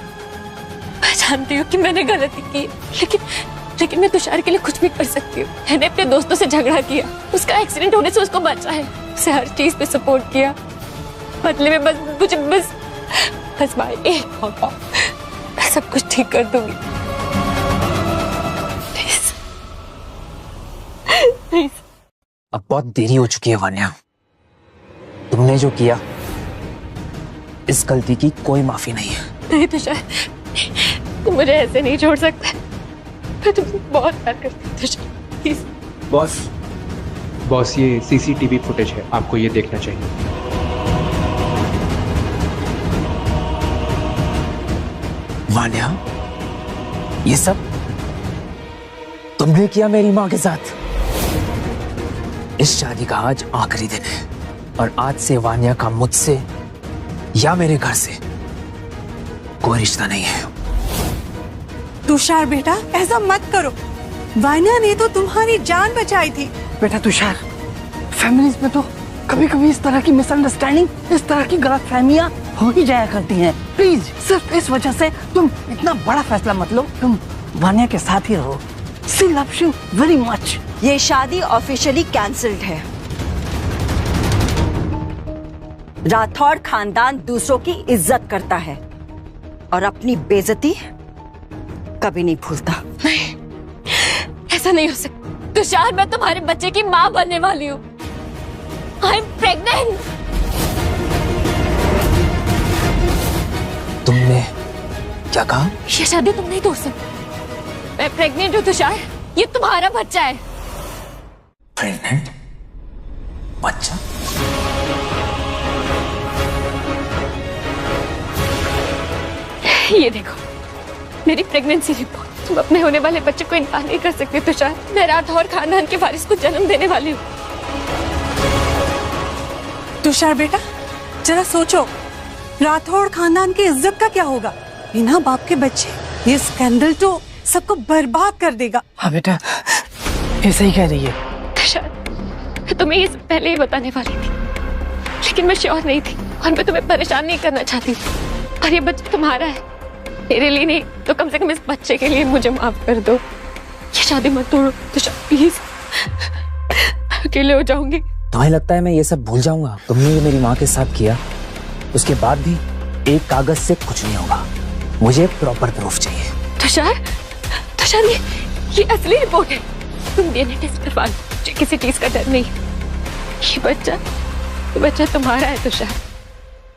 मैं जानती हूँ कि मैंने गलती की, लेकिन मैं तुषार के लिए कुछ भी कर सकती हूँ। मैंने अपने दोस्तों से झगड़ा किया, उसका एक्सीडेंट होने से उसको बचा है, उसे हर चीज पे सपोर्ट किया। बदले में बस भाई एक मौका, मैं सब कुछ ठीक कर दूंगी। प्लीज। अब बहुत देरी हो चुकी है वान्या, तुमने जो किया इस गलती की कोई माफी नहीं है। नहीं तुषार, तुम मुझे ऐसे नहीं छोड़ सकते, मैं तुमसे बहुत प्यार करती हूँ तुषार, प्लीज। बॉस ये सीसीटीवी फुटेज है, आपको ये देखना चाहिए। वान्या, ये सब तुमने किया मेरी माँ के साथ। इस शादी का आज आखिरी दिन है और आज से वान्या का मुझसे या मेरे घर से कोई रिश्ता नहीं है। तुषार बेटा ऐसा मत करो, वान्या ने तो तुम्हारी जान बचाई थी। बेटा तुषार, फैमिलीज में तो कभी कभी इस तरह की मिसअंडरस्टैंडिंग, इस तरह की गलतफहमियां हो ही जाया करती हैं। प्लीज सिर्फ इस वजह से तुम इतना बड़ा फैसला मत लो, तुम वान्या के साथ ही रहो। She loves you very much. ये शादी ऑफिशियली कैंसल्ड है। राठौड़ खानदान दूसरों की इज्जत करता है और अपनी बेइज्जती कभी नहीं भूलता। नहीं, ऐसा नहीं हो सकता तुषार, मैं तुम्हारे बच्चे की माँ बनने वाली हूँ। I am pregnant. तुमने क्या कहा? ये शादी तुम नहीं तोड़ सकते। मैं प्रेग्नेंट हूँ तुषार, ये तुम्हारा बच्चा है। प्रेग्नेंट? बच्चा? ये देखो मेरी प्रेगनेंसी रिपोर्ट। तुम अपने होने वाले बच्चे को इनकार नहीं कर सकते तुषार। मैं राठौर खानदान के वारिस को जन्म देने वाली हूँ। तुषार बेटा जरा सोचो, राठौड़ खानदान की इज्जत का क्या होगा? बिना बाप के बच्चे, ये स्कैंडल तो सबको बर्बाद कर देगा। हाँ बेटा, ऐसा ही कह रही है। तुषार, मैं तुम्हें ये पहले ही बताने वाली थी, लेकिन मैं श्योर नहीं थी और मैं तुम्हें परेशान नहीं करना चाहती थी। और ये बच्चा तुम्हारा है, मेरे लिए नहीं तो कम से कम इस बच्चे के लिए मुझे माफ कर दो। ये शादी मत तोड़ो तुषार प्लीज, अकेले हो जाऊंगी। तुम्हें लगता है मैं ये सब भूल जाऊंगा? तुमने ये मेरी माँ के साथ किया, उसके बाद भी एक कागज से कुछ नहीं होगा। मुझे प्रॉपर प्रूफ चाहिए। तुषार, तुषार ये असली रिपोर्ट है। तुम डीएनए टेस्ट करवा लो, मुझे किसी चीज का डर नहीं। ये बच्चा तुम्हारा है तुषार,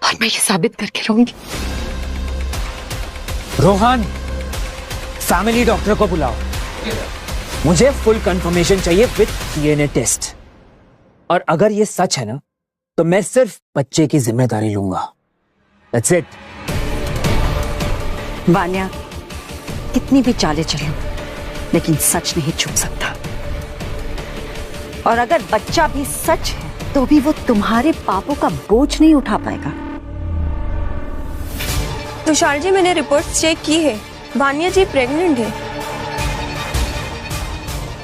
और मैं ये साबित करके रहूंगी। रोहन, फैमिली डॉक्टर को बुलाओ। मुझे फुल कंफर्मेशन चाहिए विद डीएनए टेस्ट। और अगर ये सच है ना, तो मैं सिर्फ बच्चे की जिम्मेदारी लूंगा। That's it। वान्या, कितनी भी चालें चलो, लेकिन सच नहीं छुप सकता। और अगर बच्चा भी सच है, तो भी वो तुम्हारे पापों का बोझ नहीं उठा पाएगा। तुषार जी, मैंने रिपोर्ट्स चेक की है, वान्या जी प्रेग्नेंट है।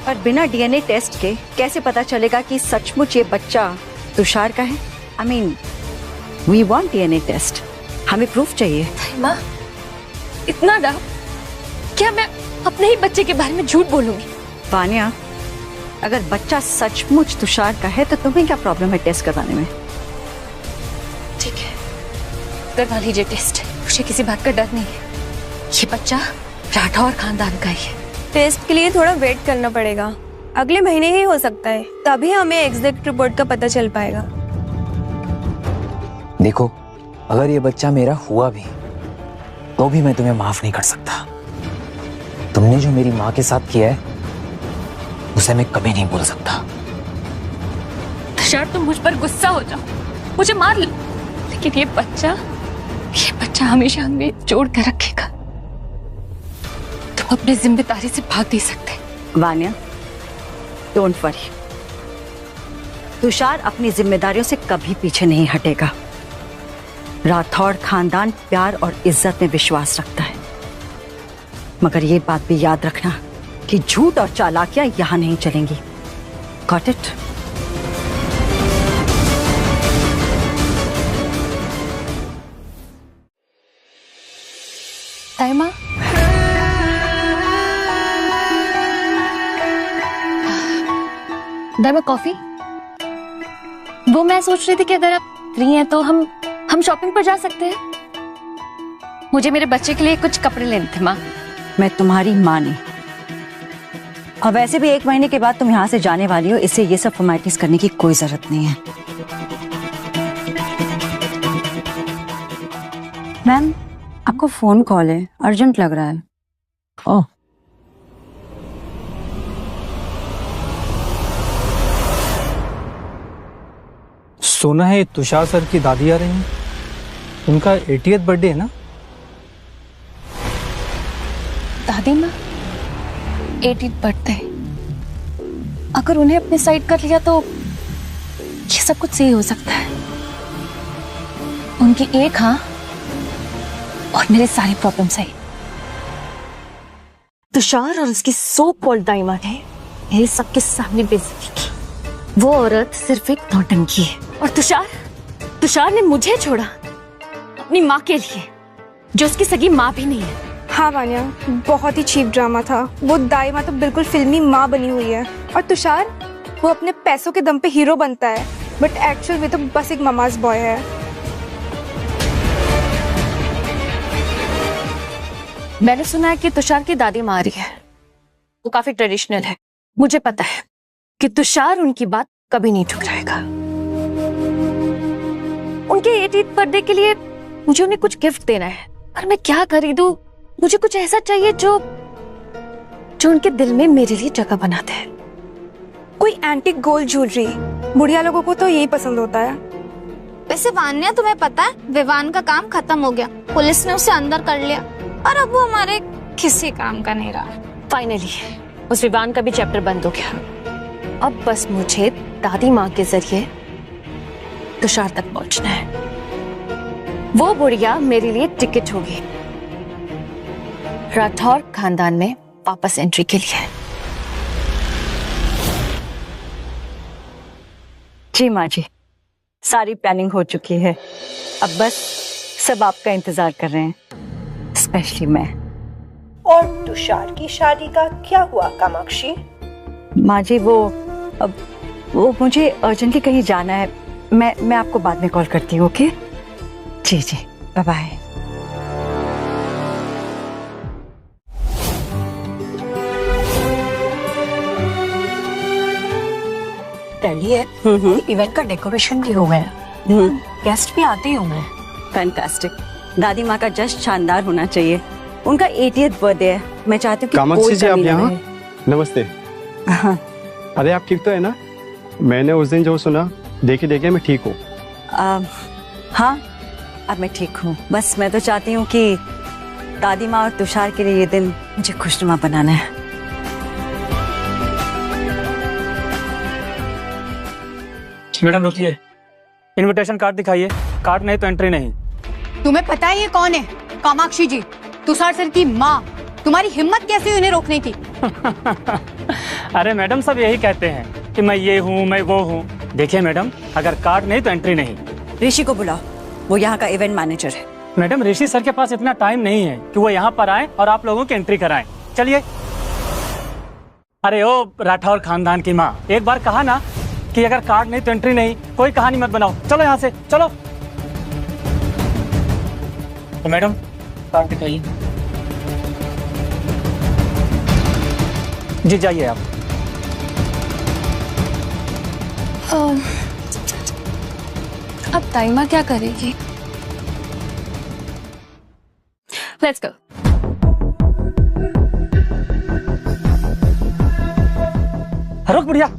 पर बिना डीएनए टेस्ट के कैसे पता चलेगा कि सचमुच ये बच्चा तुषार का है। I mean we want DNA test, हमें प्रूफ चाहिए। माँ इतना डर, क्या मैं अपने ही बच्चे के बारे में झूठ बोलूंगी? वान्या, अगर बच्चा सचमुच तुषार का है तो तुम्हें क्या प्रॉब्लम है टेस्ट करवाने में? ठीक है, करवा लीजिए टेस्ट, मुझे किसी बात का डर नहीं है। ये बच्चा राठौर खानदान का ही है। टेस्ट के लिए थोड़ा वेट करना पड़ेगा, अगले महीने ही हो सकता है, तभी हमें एग्जैक्ट रिपोर्ट का पता चल पाएगा। देखो, अगर ये बच्चा मेरा हुआ भी तो भी मैं तुम्हें माफ नहीं कर सकता। तुमने जो मेरी माँ के साथ किया है उसे मैं कभी नहीं भूल सकता। तुषार तुम मुझ पर गुस्सा हो जाओ, मुझे मार लो, लेकिन ये बच्चा हमेशा हमें जोड़ कर रखेगा। तुम अपनी जिम्मेदारी से भाग नहीं सकते। वान्या, डोंट वरी, तुषार अपनी जिम्मेदारियों से कभी पीछे नहीं हटेगा। राठौड़ खानदान प्यार और इज्जत में विश्वास रखता है, मगर ये बात भी याद रखना कि झूठ और चालाकियां यहां नहीं चलेंगी। Got it? ताईमा, दाईमा कॉफी। वो मैं सोच रही थी कि अगर आप फ्री हैं तो हम शॉपिंग पर जा सकते हैं। मुझे मेरे बच्चे के लिए कुछ कपड़े लेने थे माँ। मैं तुम्हारी माँ नहीं, और वैसे भी 1 महीने के बाद तुम यहाँ से जाने वाली हो, इससे ये सब फॉर्मेलिटीज करने की कोई जरूरत नहीं है। मैम, आपको फोन कॉल है, अर्जेंट लग रहा है। ओह, सुना है तुषार सर की दादी आ रही हैं, उनका 80th बर्थडे है ना? दादी माँ 80th बर्थडे, अगर उन्हें अपने साइड कर लिया तो ये सब कुछ सही हो सकता है। उनकी एक हाँ और मेरे सारी प्रॉब्लम सही। तुषार और उसकी सो कॉल्ड दाइमा ने मेरे सबके सामने बेइज्जती की। वो औरत सिर्फ एक नौटंकी है, और तुषार ने मुझे छोड़ा अपनी माँ के लिए, जो उसकी सगी माँ भी नहीं है। हाँ वान्या, बहुत ही चीप ड्रामा था। वो दाइमा तो बिल्कुल फिल्मी माँ बनी हुई है, और तुषार वो अपने पैसों के दम पे हीरो बनता है, बट एक्चुअल में तो बस एक ममाज बॉय है। मैंने सुना है कि तुषार की दादी माँ आ रही है, वो काफी ट्रेडिशनल है। मुझे पता है कि तुषार उनकी बात कभी नहीं ठुकराएगा। उनके 80th बर्थडे के लिए मुझे उन्हें कुछ गिफ्ट देना है, पर मैं क्या खरीदूं? मुझे कुछ ऐसा चाहिए जो उनके दिल में मेरे लिए जगह बना दे। कोई एंटीक गोल्ड ज्वेलरी, बुढ़िया लोगों को तो यही पसंद होता है। वैसे वान्या, तुम्हें पता है विवान का काम खत्म हो गया, पुलिस ने उसे अंदर कर लिया और अब वो हमारे किसी काम का नहीं रहा। फाइनली उस विवान का भी चैप्टर बंद हो गया। अब बस मुझे दादी माँ के जरिए तुषार तक पहुंचना है। वो बुढ़िया मेरे लिए टिकट होगी राठौर खानदान में वापस एंट्री के लिए। जी माँ जी, सारी प्लानिंग हो चुकी है, अब बस सब आपका इंतजार कर रहे हैं, स्पेशली मैं। और तुषार की शादी का क्या हुआ कामाक्षी? माँ जी, वो मुझे अर्जेंटली कहीं जाना है, मैं आपको बाद में कॉल करती हूँ। ओके जी जी, बाय बाय। इवेंट का डेकोरेशन भी हो गया, गेस्ट भी आते ही होंगे। फैंटास्टिक। दादी माँ का जश्न शानदार होना चाहिए, उनका 80th बर्थडे है। मैं चाहती हूँ कि कामाक्षी जी, आप यहाँ? रहे। नमस्ते। हाँ। अरे आप ठीक तो है ना? मैंने उस दिन जो सुना, देखे मैं ठीक हूँ। हाँ, अब मैं ठीक हूँ। बस मैं तो चाहती हूँ कि दादी माँ और तुषार के लिए ये दिन मुझे खुशनुमा बनाना है। मैडम रुकिए, इनविटेशन कार्ड दिखाइए, कार्ड नहीं तो एंट्री नहीं। तुम्हें पता है ये कौन है? कामाक्षी जी, तुषार सर की माँ। तुम्हारी हिम्मत कैसे हुई उन्हें रोकने की? अरे मैडम, सब यही कहते हैं कि मैं ये हूँ, मैं वो हूँ, देखिए मैडम, अगर कार्ड नहीं तो एंट्री नहीं। ऋषि को बुलाओ, वो यहाँ का इवेंट मैनेजर है। मैडम, ऋषि सर के पास इतना टाइम नहीं है कि वो यहाँ पर आए और आप लोगों की एंट्री कराएं। चलिए। अरे ओ राठौर खानदान की माँ, एक बार कहा ना कि अगर कार्ड नहीं तो एंट्री नहीं। कोई कहानी मत बनाओ, चलो यहाँ से चलो। तो मैडम कार्ड दिखाइए। जी जाइए आप। अब ताइमा क्या करेगी? Let's go. रुक बुढ़िया,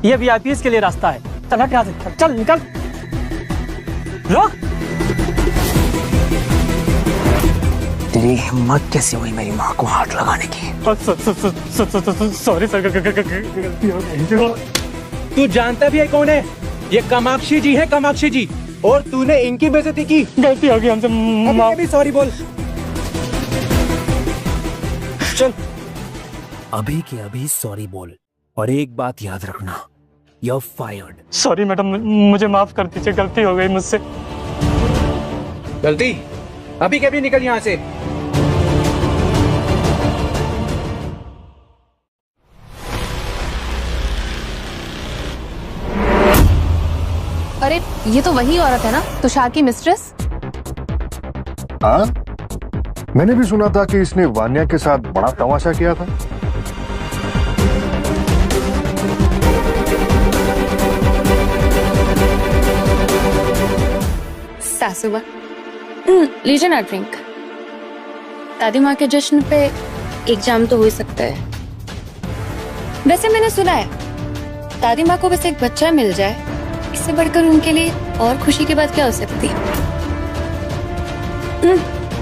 ये वीआईपीएस के लिए रास्ता है। चल हट यहाँ से, चल निकल। रुक। तेरी हिम्मत कैसे हुई मेरी माँ को हाथ लगाने की? सॉरी सर, गलती हो गई। तू जानता भी है कौन है? ये कामाक्षी जी है, कामाक्षी जी। और तूने इनकी बेइज्जती की। गलती हो गई हमसे, अभी भी सॉरी बोल। चल। अभी के अभी सॉरी बोल, और एक बात याद रखना, you're fired। सॉरी मैडम, मुझे माफ कर दीजिए, गलती हो गई मुझसे। गलती अभी के अभी निकल यहाँ से। अरे ये तो वही औरत है ना, तुषार की मिस्ट्रेस। हाँ, मैंने भी सुना था कि इसने वान्या के साथ बड़ा तमाशा किया था। सासुमा, लीजिए ना ड्रिंक। दादी माँ के जश्न पे एक जाम तो हो ही सकता है। वैसे मैंने सुना है दादी माँ को बस एक बच्चा मिल जाए, इससे बढ़कर उनके लिए और खुशी की बात क्या हो सकती है।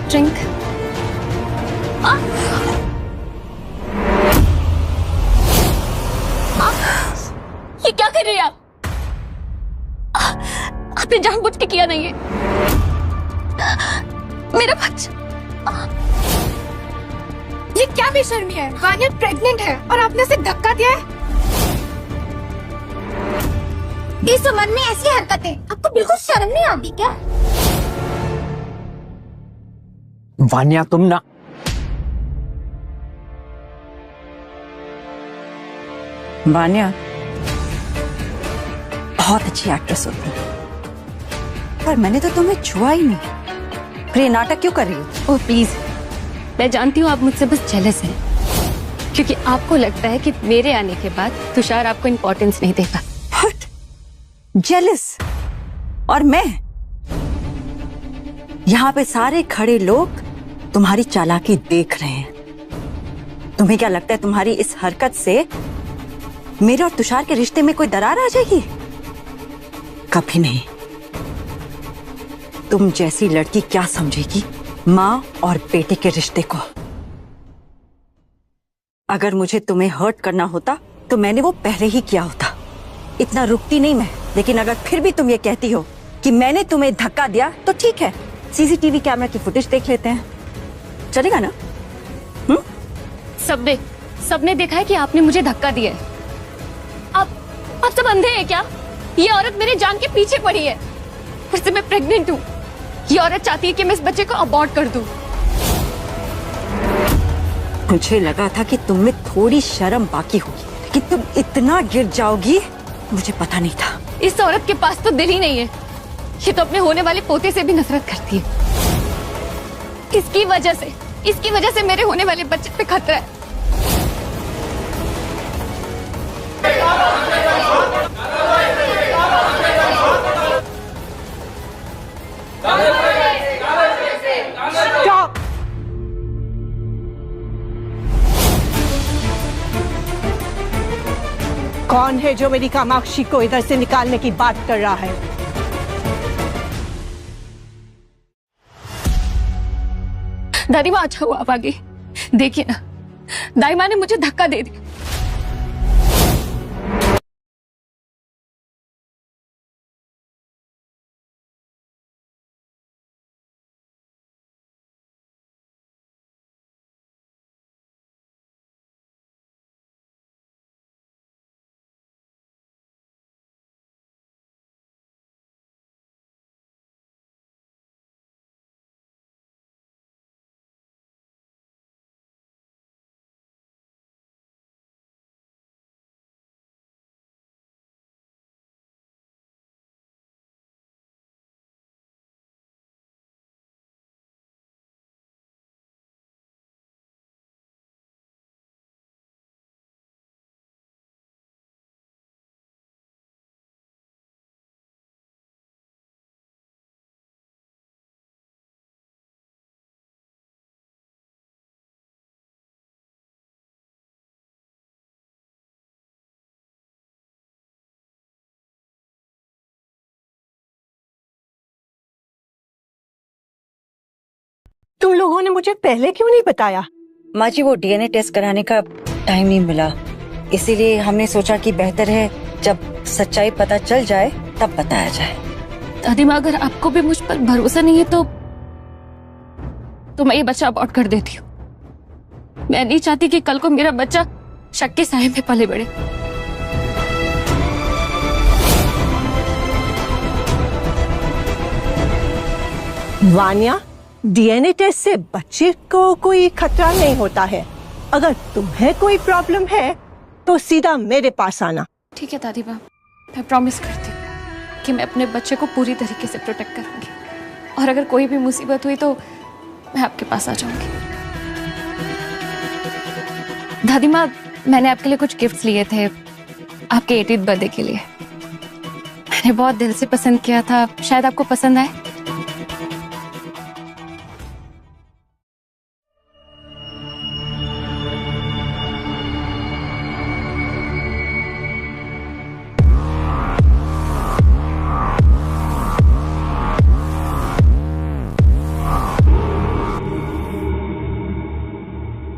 ड्रिंक। ये क्या कर रही है आप? आपने जानबूझ के किया नहीं है। मेरा बच्चा। ये क्या बेशर्मी है? वान्या प्रेग्नेंट है और आपने उसे धक्का दिया है। इस उम्र में ऐसी हरकतें, आपको बिल्कुल शर्म नहीं आती क्या? वान्या तुम ना। वान्या बहुत अच्छी एक्ट्रेस होती है, पर मैंने तो तुम्हें छुआ ही नहीं। फिर ये नाटक क्यों कर रही हो? ओह प्लीज, मैं जानती हूँ आप मुझसे बस जेलस हैं, क्योंकि आपको लगता है कि मेरे आने के बाद तुषार आपको इम्पोर्टेंस नहीं देगा। जेलस? और मैं? यहाँ पे सारे खड़े लोग तुम्हारी चालाकी देख रहे हैं। तुम्हें क्या लगता है तुम्हारी इस हरकत से मेरे और तुषार के रिश्ते में कोई दरार आ जाएगी? कभी नहीं। तुम जैसी लड़की क्या समझेगी माँ और बेटे के रिश्ते को? अगर मुझे तुम्हें हर्ट करना होता तो मैंने वो पहले ही किया होता। इतना रुकती नहीं मैं, लेकिन अगर फिर भी तुम ये कहती हो कि मैंने तुम्हें धक्का दिया तो ठीक है, सीसीटीवी कैमरा की फुटेज देख लेते हैं, चलेगा ना? सबने देखा है कि आपने मुझे धक्का दिया है। आप सब अंधे हैं क्या? ये औरत मेरे जान के पीछे पड़ी है। फिर से मैं प्रेग्नेंट हूँ। ये औरत चाहती है कि मैं इस बच्चे को अबॉर्ट कर दूं। मुझे लगा था कि तुम में थोड़ी शर्म बाकी होगी, लेकिन तुम इतना गिर जाओगी मुझे पता नहीं था। इस औरत के पास तो दिल ही नहीं है। ये तो अपने होने वाले पोते से भी नफरत करती है। इसकी वजह से मेरे होने वाले बच्चे पे खतरा है। कौन है जो मेरी कामाक्षी को इधर से निकालने की बात कर रहा है? दादी माँ, अच्छा हुआ आप आ गई। देखिए ना, दाई माँ ने मुझे धक्का दे दिया। तुम लोगों ने मुझे पहले क्यों नहीं बताया? माँ जी, वो डीएनए टेस्ट कराने का टाइम नहीं मिला, इसीलिए हमने सोचा कि बेहतर है जब सच्चाई पता चल जाए तब बताया जाए। दादी माँ, अगर आपको भी मुझ पर भरोसा नहीं है तो मैं ये बच्चा अबॉर्ट कर देती हूँ। मैं नहीं चाहती कि कल को मेरा बच्चा शक के साए में पले बढ़े। वानिया, डीएनए टेस्ट से बच्चे को कोई खतरा नहीं होता है। अगर तुम्हें कोई प्रॉब्लम है तो सीधा मेरे पास आना। ठीक है दादी माँ, मैं प्रॉमिस करती हूँ कि मैं अपने बच्चे को पूरी तरीके से प्रोटेक्ट करूंगी, और अगर कोई भी मुसीबत हुई तो मैं आपके पास आ जाऊंगी। दादी माँ, मैंने आपके लिए कुछ गिफ्ट्स लिए थे आपके 80th बर्थडे के लिए। मैंने बहुत दिल से पसंद किया था, शायद आपको पसंद आए।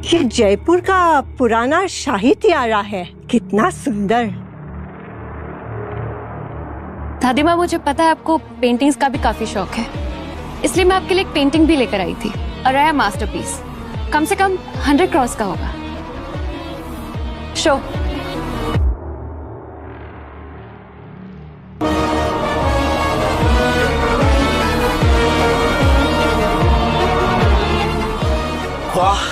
ये जयपुर का पुराना शाही तियारा है, कितना सुंदर। दादी माँ, मुझे पता है आपको पेंटिंग्स का भी काफी शौक है, इसलिए मैं आपके लिए एक पेंटिंग भी लेकर आई थी। और है मास्टरपीस, कम से कम 100 क्रॉस का होगा। शो वाह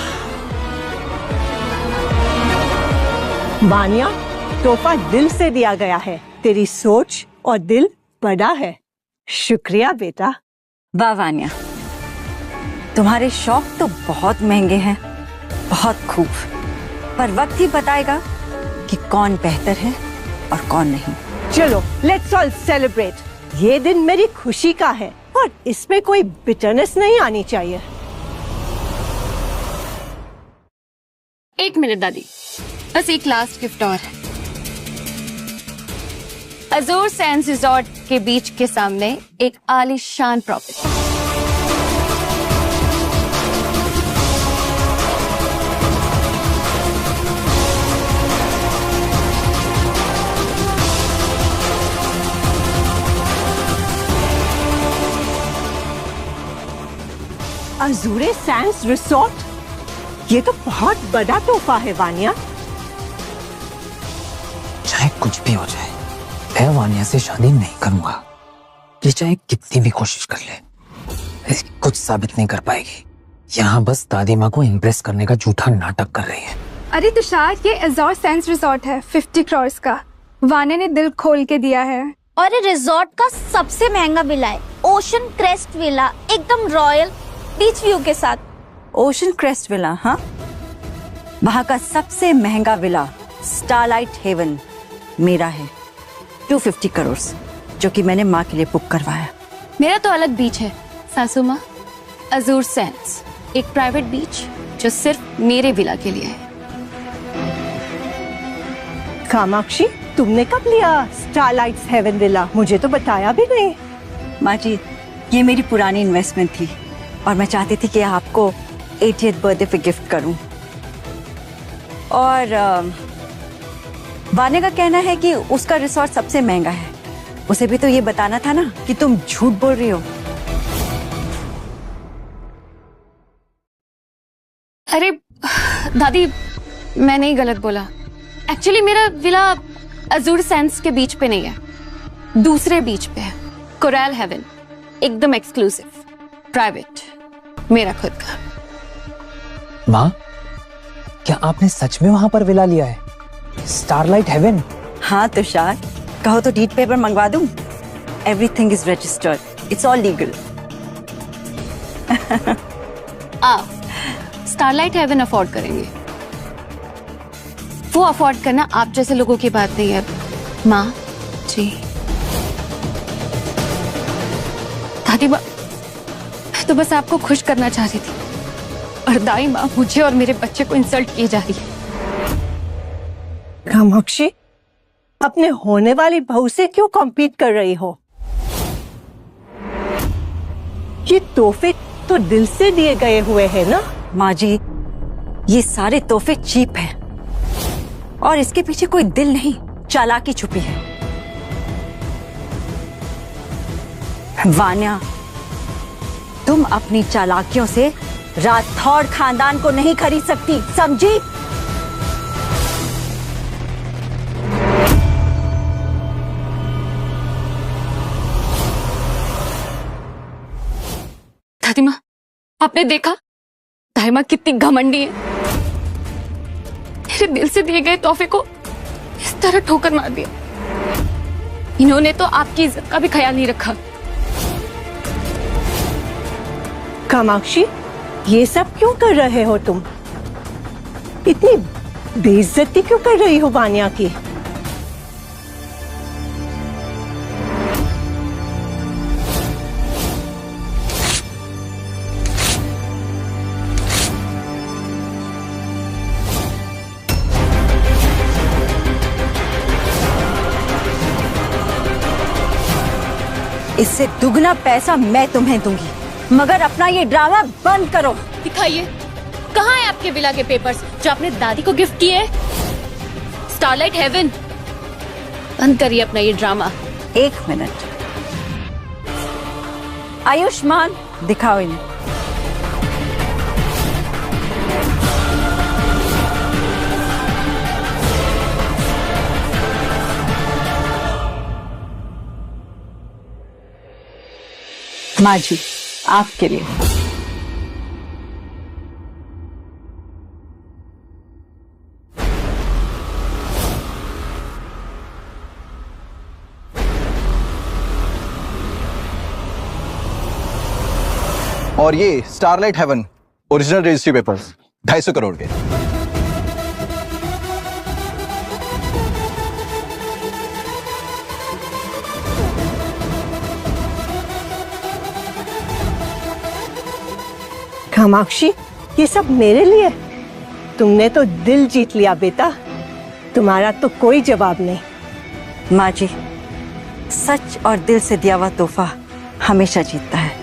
वानिया, तोहफा दिल से दिया गया है। तेरी सोच और दिल बड़ा है। शुक्रिया बेटा। वाह वानिया, तुम्हारे शौक तो बहुत महंगे हैं, बहुत खूब, पर वक्त ही बताएगा कि कौन बेहतर है और कौन नहीं। चलो लेट्स ऑल सेलिब्रेट। ये दिन मेरी खुशी का है और इसमें कोई बिटरनेस नहीं आनी चाहिए। एक मिनट दादी, बस एक लास्ट गिफ्ट और है। अजूर सैंड्स रिजॉर्ट के बीच के सामने एक आलीशान प्रॉपर्टी। अजूरे सैंड्स रिसोर्ट, ये तो बहुत बड़ा तोहफा है वानिया। चाहे कुछ भी हो जाए, मैं वानिया से शादी नहीं करूंगा। ये चाहे कितनी भी कोशिश कर ले, कुछ साबित नहीं कर पाएगी। यहाँ बस दादी माँ को इम्प्रेस करने का झूठा नाटक कर रही है। अरे तुषार, ये अजूर सैंड्स रिसोर्ट है 50 करोड़ का। वानिया ने दिल खोल के दिया है। और ये रिजॉर्ट का सबसे महंगा विला है, ओशन क्रेस्ट विला, एकदम रॉयल बीच व्यू के साथ। Ocean crest villa? हाँ, वहाँ का सबसे महंगा विला स्टारलाइट हेवन मेरा है, 250 करोड़, जो कि मैंने माँ के लिए बुक करवाया। मेरा तो अलग बीच है सासू माँ, अजूर सैंड्स, एक प्राइवेट बीच जो सिर्फ मेरे विला के लिए है। कामाक्षी, तुमने कब लिया स्टारलाइट हेवन विला? मुझे तो बताया भी नहीं। माँ जी, ये मेरी पुरानी इन्वेस्टमेंट थी और मैं चाहती थी कि आपको 80th बर्थडे पे गिफ्ट करूं। और वाने का कहना है कि उसका रिसोर्ट सबसे महंगा है। उसे भी तो ये बताना था ना कि तुम झूठ बोल रही हो। अरे दादी, मैं नहीं गलत बोला। एक्चुअली मेरा विला अजूर सैंड्स के बीच पे नहीं है, दूसरे बीच पे है, कोरल हेवन, एकदम एक्सक्लूसिव, प्राइवेट, मेरा खुद का। माँ, क्या आपने सच में वहां पर विला लिया है, स्टारलाइट हेवन? हाँ तुषार, कहो तो डीड पेपर मंगवा दूं। Everything is registered, it's all legal. आप स्टारलाइट हेवन अफोर्ड करेंगे, वो अफोर्ड करना आप जैसे लोगों की बात नहीं है माँ जी। दादी माँ, मैं तो बस आपको खुश करना चाह रही थी, और दाई माँ मुझे और मेरे बच्चे को इंसल्ट की जा रही है। कामाक्षी, अपने होने वाली बहू से क्यों कॉम्पीट कर रही हो? ये तोहफे तो दिल से दिए गए हुए हैं ना। माँ जी, ये सारे तोहफे चीप हैं और इसके पीछे कोई दिल नहीं, चालाकी छुपी है। वान्या, तुम अपनी चालाकियों से राठौड़ खानदान को नहीं खरीद सकती, समझी? दादी माँ, आपने देखा दाई माँ कितनी घमंडी है। मेरे दिल से दिए गए तोहफे को इस तरह ठोकर मार दिया। इन्होंने तो आपकी इज्जत का भी ख्याल नहीं रखा। कामाक्षी, ये सब क्यों कर रहे हो तुम? इतनी बेइज्जती क्यों कर रही हो वान्या की? इससे दुगना पैसा मैं तुम्हें दूंगी, मगर अपना ये ड्रामा बंद करो। दिखाइए, कहाँ है आपके विला के पेपर्स जो आपने दादी को गिफ्ट किए? स्टारलाइट हेवन, बंद करिए अपना ये ड्रामा। 1 मिनट, आयुष्मान, दिखाओ इन्हें। माँ जी, आपके लिए। और ये Starlight Heaven original registry papers 250 crore के। कामाक्षी, ये सब मेरे लिए? तुमने तो दिल जीत लिया बेटा, तुम्हारा तो कोई जवाब नहीं। माँ जी, सच और दिल से दिया हुआ तोहफा हमेशा जीतता है।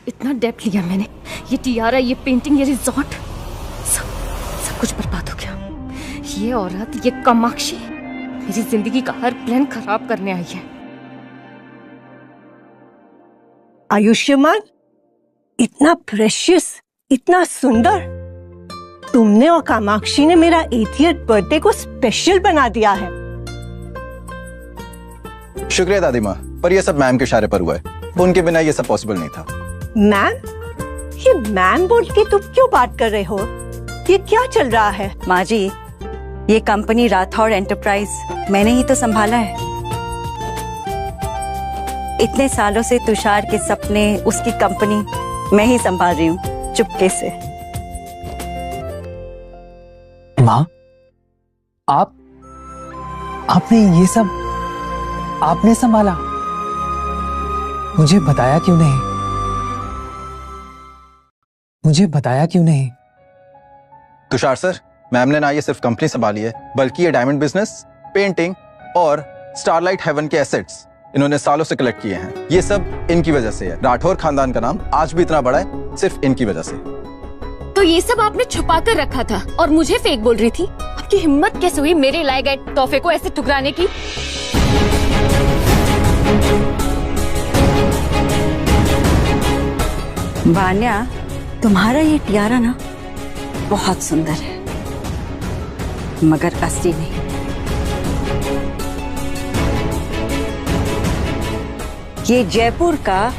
इतना डेप्थ लिया मैंने, ये टियारा, ये पेंटिंग, ये रिजॉर्ट, सब कुछ बर्बाद हो गया। ये औरत, ये कामाक्षी मेरी जिंदगी का हर प्लान खराब करने आई है। आयुष्मान, इतना प्रेशियस, इतना सुंदर, तुमने और कामाक्षी ने मेरा 80th बर्थडे को स्पेशल बना दिया है। शुक्रिया दादी माँ, पर ये सब मैम के इशारे पर हुआ है, उनके बिना ये सब पॉसिबल नहीं था। मैम? ये मैम बोल के तुम क्यों बात कर रहे हो? ये क्या चल रहा है? माँ जी, ये कंपनी राठौड़ एंटरप्राइज मैंने ही तो संभाला है। इतने सालों से तुषार के सपने, उसकी कंपनी मैं ही संभाल रही हूँ, चुपके से। माँ, आपने ये सब आपने संभाला? मुझे बताया क्यों नहीं? मुझे बताया क्यों नहीं? तुषार सर, मैम ने ना ये सिर्फ कंपनी संभाली है, बल्कि ये डायमंड बिजनेस, पेंटिंग और स्टारलाइट हेवन के एसेट्स इन्होंने सालों से कलेक्ट किए हैं। ये सब इनकी वजह से है। राठौर खानदान का नाम आज भी इतना बड़ा है सिर्फ इनकी वजह से। तो ये सब आपने छुपा कर रखा था और मुझे फेक बोल रही थी? आपकी हिम्मत कैसे हुई मेरे लाए गए तोहफे को ऐसे ठुकराने की? वान्या, तुम्हारा ये टियारा ना बहुत सुंदर है, मगर असली नहीं। ये जयपुर का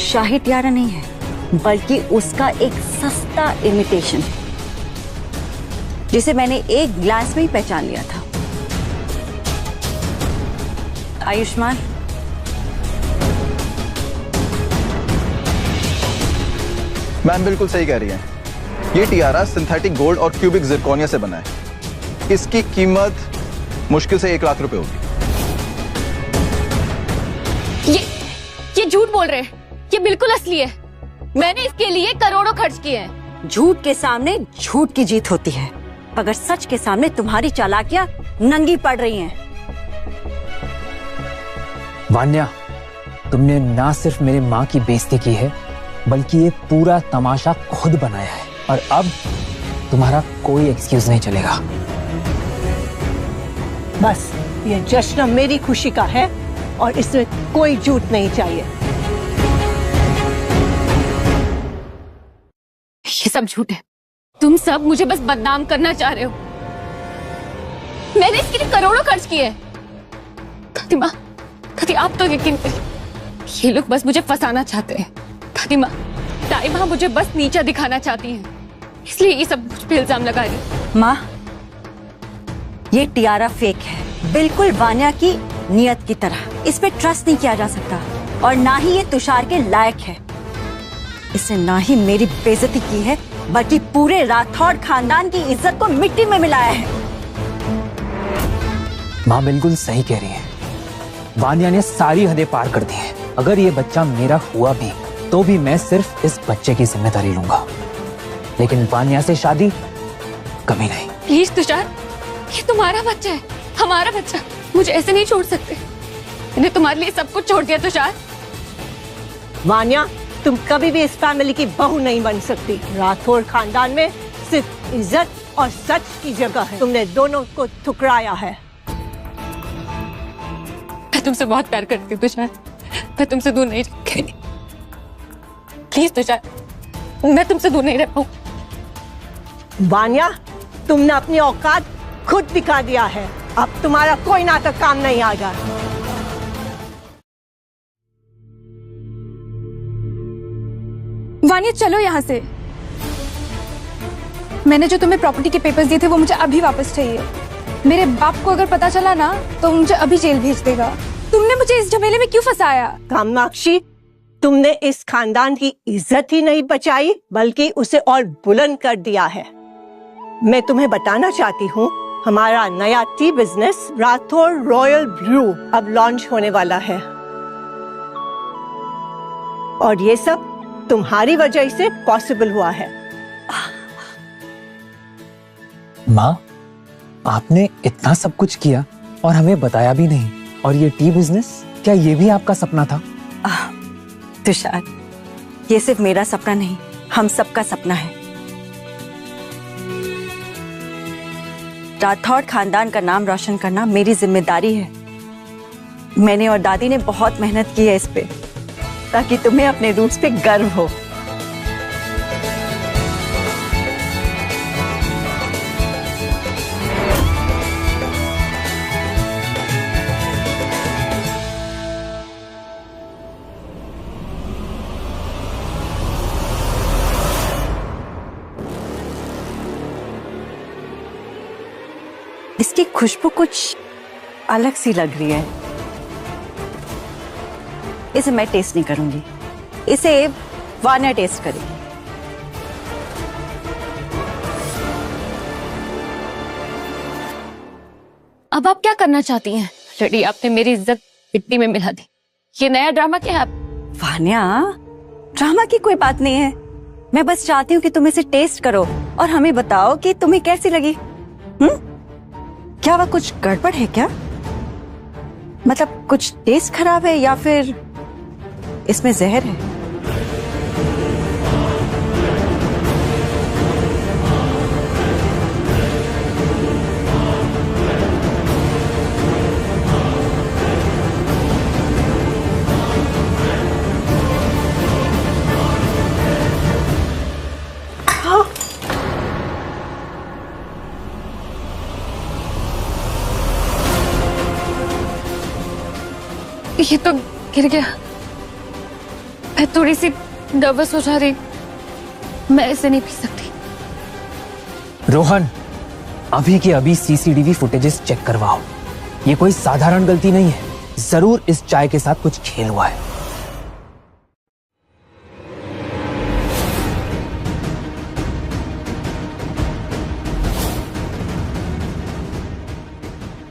शाही टियारा नहीं है, बल्कि उसका एक सस्ता इमिटेशन है, जिसे मैंने एक ग्लास में ही पहचान लिया था। आयुष्मान, मैम बिल्कुल सही कह रही हैं। ये टियारा सिंथेटिक गोल्ड और क्यूबिक जिरकोनिया से बना है। इसकी कीमत मुश्किल से 1 लाख रुपए होगी। ये झूठ बोल रहे हैं, ये बिल्कुल असली है। मैंने इसके लिए करोड़ों खर्च किए हैं। झूठ के सामने झूठ की जीत होती है, मगर सच के सामने तुम्हारी चालाकियां नंगी पड़ रही हैं। वान्या, तुमने ना सिर्फ मेरे माँ की बेइज्जती की है, बल्कि ये पूरा तमाशा खुद बनाया है, और अब तुम्हारा कोई एक्सक्यूज नहीं चलेगा। बस ये जश्न मेरी खुशी का है और इसमें कोई झूठ नहीं चाहिए। ये सब झूठ है। तुम सब मुझे बस बदनाम करना चाह रहे हो। मैंने इसके लिए करोड़ों खर्च किए हैं। दादी माँ, दादी आप तो यकीन करिए, ये लोग बस मुझे फंसाना चाहते हैं। दादी माँ, दाई माँ मुझे बस नीचा दिखाना चाहती हैं, इसलिए ये सब मुझ पे इल्जाम लगा रही। माँ, ये टियारा फेक है, बिल्कुल वान्या की नियत की तरह। इस पे ट्रस्ट नहीं किया जा सकता, और ना ही ये तुषार के लायक है। इसने ना ही मेरी बेइज्जती की है, बल्कि पूरे राठौड़ खानदान की इज्जत को मिट्टी में मिलाया है। माँ बिल्कुल सही कह रही है। वान्या ने सारी हदें पार कर दी हैं। अगर ये बच्चा मेरा हुआ भी तो भी मैं सिर्फ इस बच्चे की जिम्मेदारी लूंगा, लेकिन वान्या से शादी कभी नहीं। प्लीज तुषार, ये तुम्हारा बच्चा है, हमारा बच्चा। मुझे ऐसे नहीं छोड़ सकते। मैंने तुम्हारे लिए सब कुछ छोड़ दिया तुषार। वान्या, तुम कभी भी इस फैमिली की बहू नहीं बन सकती। राठौड़ खानदान में सिर्फ इज्जत और सच की जगह है। तुमने दोनों को ठुकराया है। मैं तुमसे बहुत प्यार करती हूँ तुषार, मैं तुमसे दूर नहीं रह पाऊंगी। प्लीज तुषार, मैं तुमसे दूर नहीं रह पाऊंगी। वान्या, तुमने अपनी औकात खुद दिखा दिया है। अब तुम्हारा कोई नाटक काम नहीं आएगा। वान्या, चलो यहाँ से। मैंने जो तुम्हें प्रॉपर्टी के पेपर्स दिए थे वो मुझे अभी वापस चाहिए। मेरे बाप को अगर पता चला ना तो मुझे अभी जेल भेज देगा। तुमने मुझे इस झमेले में क्यों फंसाया? कामाक्षी, तुमने इस खानदान की इज्जत ही नहीं बचाई, बल्कि उसे और बुलंद कर दिया है। मैं तुम्हें बताना चाहती हूँ, हमारा नया tea business Rathore Royal Brew अब लॉन्च होने वाला है, और ये सब तुम्हारी वजह से पॉसिबल हुआ है। माँ, आपने इतना सब कुछ किया और हमें बताया भी नहीं। और ये टी बिजनेस, क्या ये भी आपका सपना था? तुषार, ये सिर्फ मेरा सपना नहीं, हम सबका सपना है। राठौड़ खानदान का नाम रोशन करना मेरी जिम्मेदारी है। मैंने और दादी ने बहुत मेहनत की है इस पे, ताकि तुम्हें अपने रूट्स पे गर्व हो। इसकी खुशबू कुछ अलग सी लग रही है। इसे मैं टेस्ट नहीं करूंगी, इसे वान्या टेस्ट करेगी। अब आप क्या करना चाहती हैं? लड़ी, आपने मेरी इज्जत मिट्टी में मिला दी। ये नया ड्रामा क्या है? वान्या, ड्रामा की कोई बात नहीं है। मैं बस चाहती हूँ कि तुम इसे टेस्ट करो और हमें बताओ कि तुम्हें कैसी लगी। क्या वह कुछ गड़बड़ है क्या? मतलब कुछ टेस्ट खराब है या फिर इसमें जहर है? ये तो गिर गया। मैं थोड़ी सी नर्वस हो जा रही, मैं इसे नहीं पी सकती। रोहन, अभी के अभी सीसीटीवी फुटेजेस चेक करवाओ। ये कोई साधारण गलती नहीं है, जरूर इस चाय के साथ कुछ खेल हुआ है।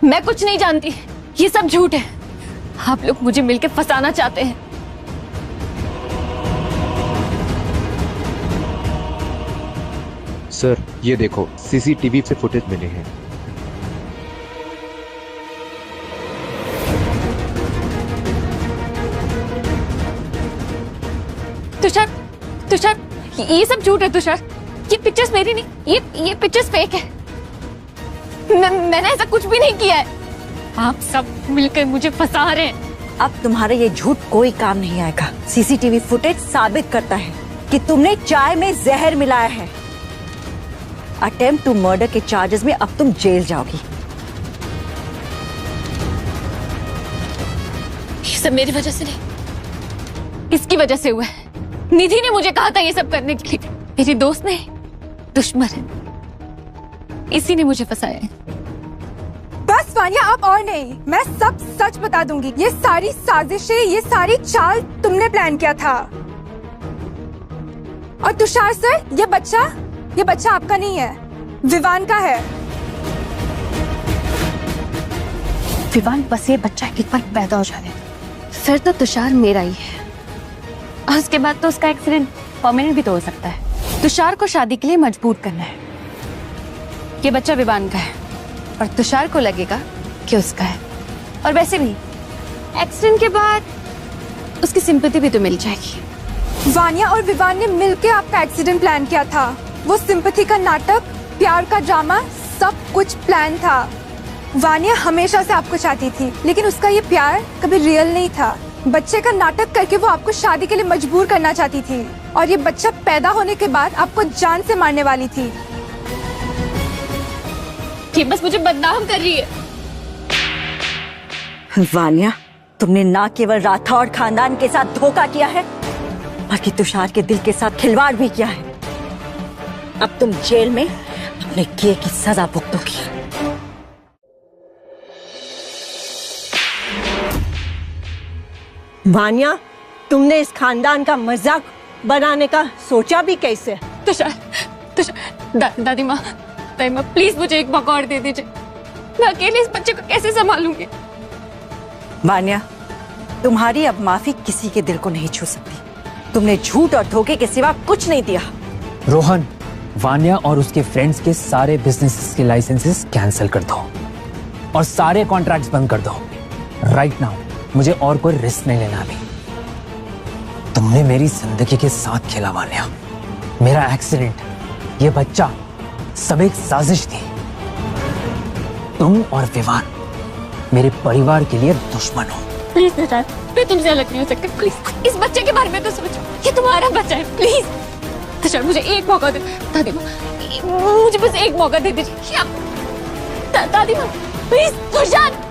मैं कुछ नहीं जानती, ये सब झूठ है। आप लोग मुझे मिलकर फंसाना चाहते हैं। सर ये देखो सीसीटीवी से फुटेज मिले हैं। तुषार, तुषार, ये सब झूठ है तुषार। ये पिक्चर्स मेरी नहीं, ये पिक्चर्स फेक है। मैंने ऐसा कुछ भी नहीं किया है। आप सब मिलकर मुझे फंसा रहे हैं। अब तुम्हारा ये झूठ कोई काम नहीं आएगा। सीसीटीवी फुटेज साबित करता है कि तुमने चाय में जहर मिलाया है। अटेम्प्ट टू मर्डर के चार्जेस में अब तुम जेल जाओगी। ये सब मेरी वजह से नहीं, इसकी वजह से हुआ है। निधि ने मुझे कहा था ये सब करने के लिए। मेरी दोस्त नहीं, दुश्मन है, इसी ने मुझे फंसाया है। बस वानिया, आप और नहीं, मैं सब सच बता दूंगी। ये सारी साजिशें, ये सारी चाल तुमने प्लान किया था। और तुषार सर, ये बच्चा आपका नहीं है, विवान का है। विवान बस ये बच्चा एक बार पैदा हो जाने फिर तो तुषार मेरा ही है। और उसके बाद तो उसका एक्सीडेंट परमानेंट भी तो हो सकता है। तुषार को शादी के लिए मजबूर करना है। ये बच्चा विवान का है और तुषार को लगेगा कि उसका है। और वैसे भी एक्सीडेंट के बाद उसकी सिंपैथी भी तो मिल जाएगी। वानिया और विवान ने मिलकर आपका एक्सीडेंट प्लान किया था। वो सिंपैथी का नाटक, प्यार का ड्रामा, सब कुछ प्लान था। वानिया हमेशा से आपको चाहती थी, लेकिन उसका ये प्यार कभी रियल नहीं था। बच्चे का नाटक करके वो आपको शादी के लिए मजबूर करना चाहती थी। और ये बच्चा पैदा होने के बाद आपको जान से मारने वाली थी। ये बस मुझे बदनाम कर रही है। वानिया, तुमने ना केवल राठौड़ खानदान के साथ धोखा किया है, बल्कि तुषार के दिल के साथ खिलवाड़ भी किया है। अब तुम जेल में अपने किए की सजा भुगतोगी। वानिया, तुमने इस खानदान का मजाक बनाने का सोचा भी कैसे? तुषार, दादी माँ प्लीज मुझे एक मौका और दे दीजिए। मैं अकेले इस बच्चे को कैसे संभालूंगी? वानिया, तुम्हारी अब माफी किसी के दिल को नहीं छू सकती। तुमने झूठ और धोखे के सिवा कुछ नहीं दिया। रोहन, वानिया और उसके फ्रेंड्स के सारे बिजनेस के लाइसेंसेस कैंसिल कर दो और सारे कॉन्ट्रैक्ट्स बंद कर दो राइट नाउ। मुझे और कोई रिस्क नहीं लेना अभी। तुमने मेरी जिंदगी के साथ खेला वानिया। मेरा एक्सीडेंट, ये बच्चा, सब एक साजिश थी। तुम और विवान मेरे परिवार के लिए दुश्मन हो। प्लीज तुषार, मैं तुमसे अलग नहीं हो सकती। प्लीज इस बच्चे के बारे में तो सोचो। ये तुम्हारा बच्चा है। प्लीज तुषार, मुझे एक मौका दे। दादी माँ, मुझे बस एक मौका दे दीजिए। दादी माँ please. Tushar.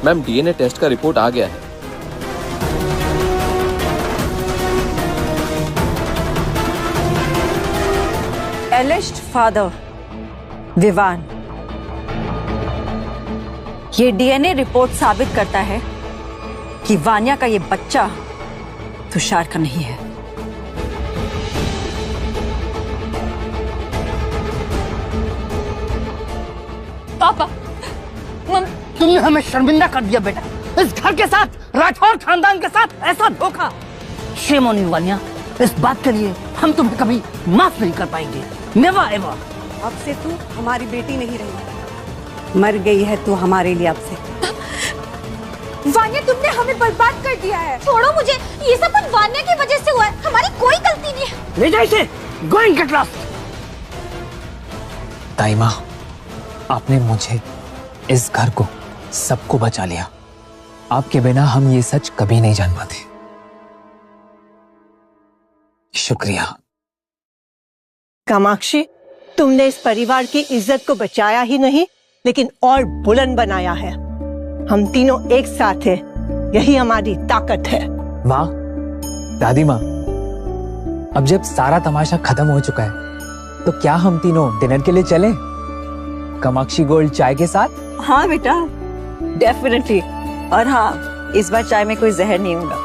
Ma'am, DNA test का रिपोर्ट आ गया है। एलिस्ट फादर विवान, ये डीएनए रिपोर्ट साबित करता है कि वानिया का ये बच्चा तुषार का नहीं है। पापा, तुमने हमें शर्मिंदा कर दिया बेटा। इस घर के साथ, राठौर खानदान के साथ ऐसा धोखा। Shame on you Vaniya. इस बात के लिए हम तुम्हें कभी माफ नहीं कर पाएंगे। Never ever. अब से तू हमारी बेटी नहीं रही, मर गई है तू हमारे लिए अब से। वानिया, तुमने हमें बर्बाद कर दिया है। छोड़ो मुझे, ये सब कुछ वानिया की वजह से हुआ है। हमारी कोई गलती नहीं है। ले जाओ इसे। Go and get lost. ताई माँ, आपने मुझे, इस घर को, सबको बचा लिया। आपके बिना हम ये सच कभी नहीं जान पाते। शुक्रिया। कामाक्षी, तुमने इस परिवार की इज्जत को बचाया ही नहीं, लेकिन और बुलंद बनाया है। हम तीनों एक साथ हैं, यही हमारी ताकत है। माँ, दादी माँ, अब जब सारा तमाशा खत्म हो चुका है, तो क्या हम तीनों डिनर के लिए चलें? कामाक्षी गोल्ड चाय के साथ? हाँ बेटा, डेफिनेटली। और हाँ, इस बार चाय में कोई जहर नहीं होगा।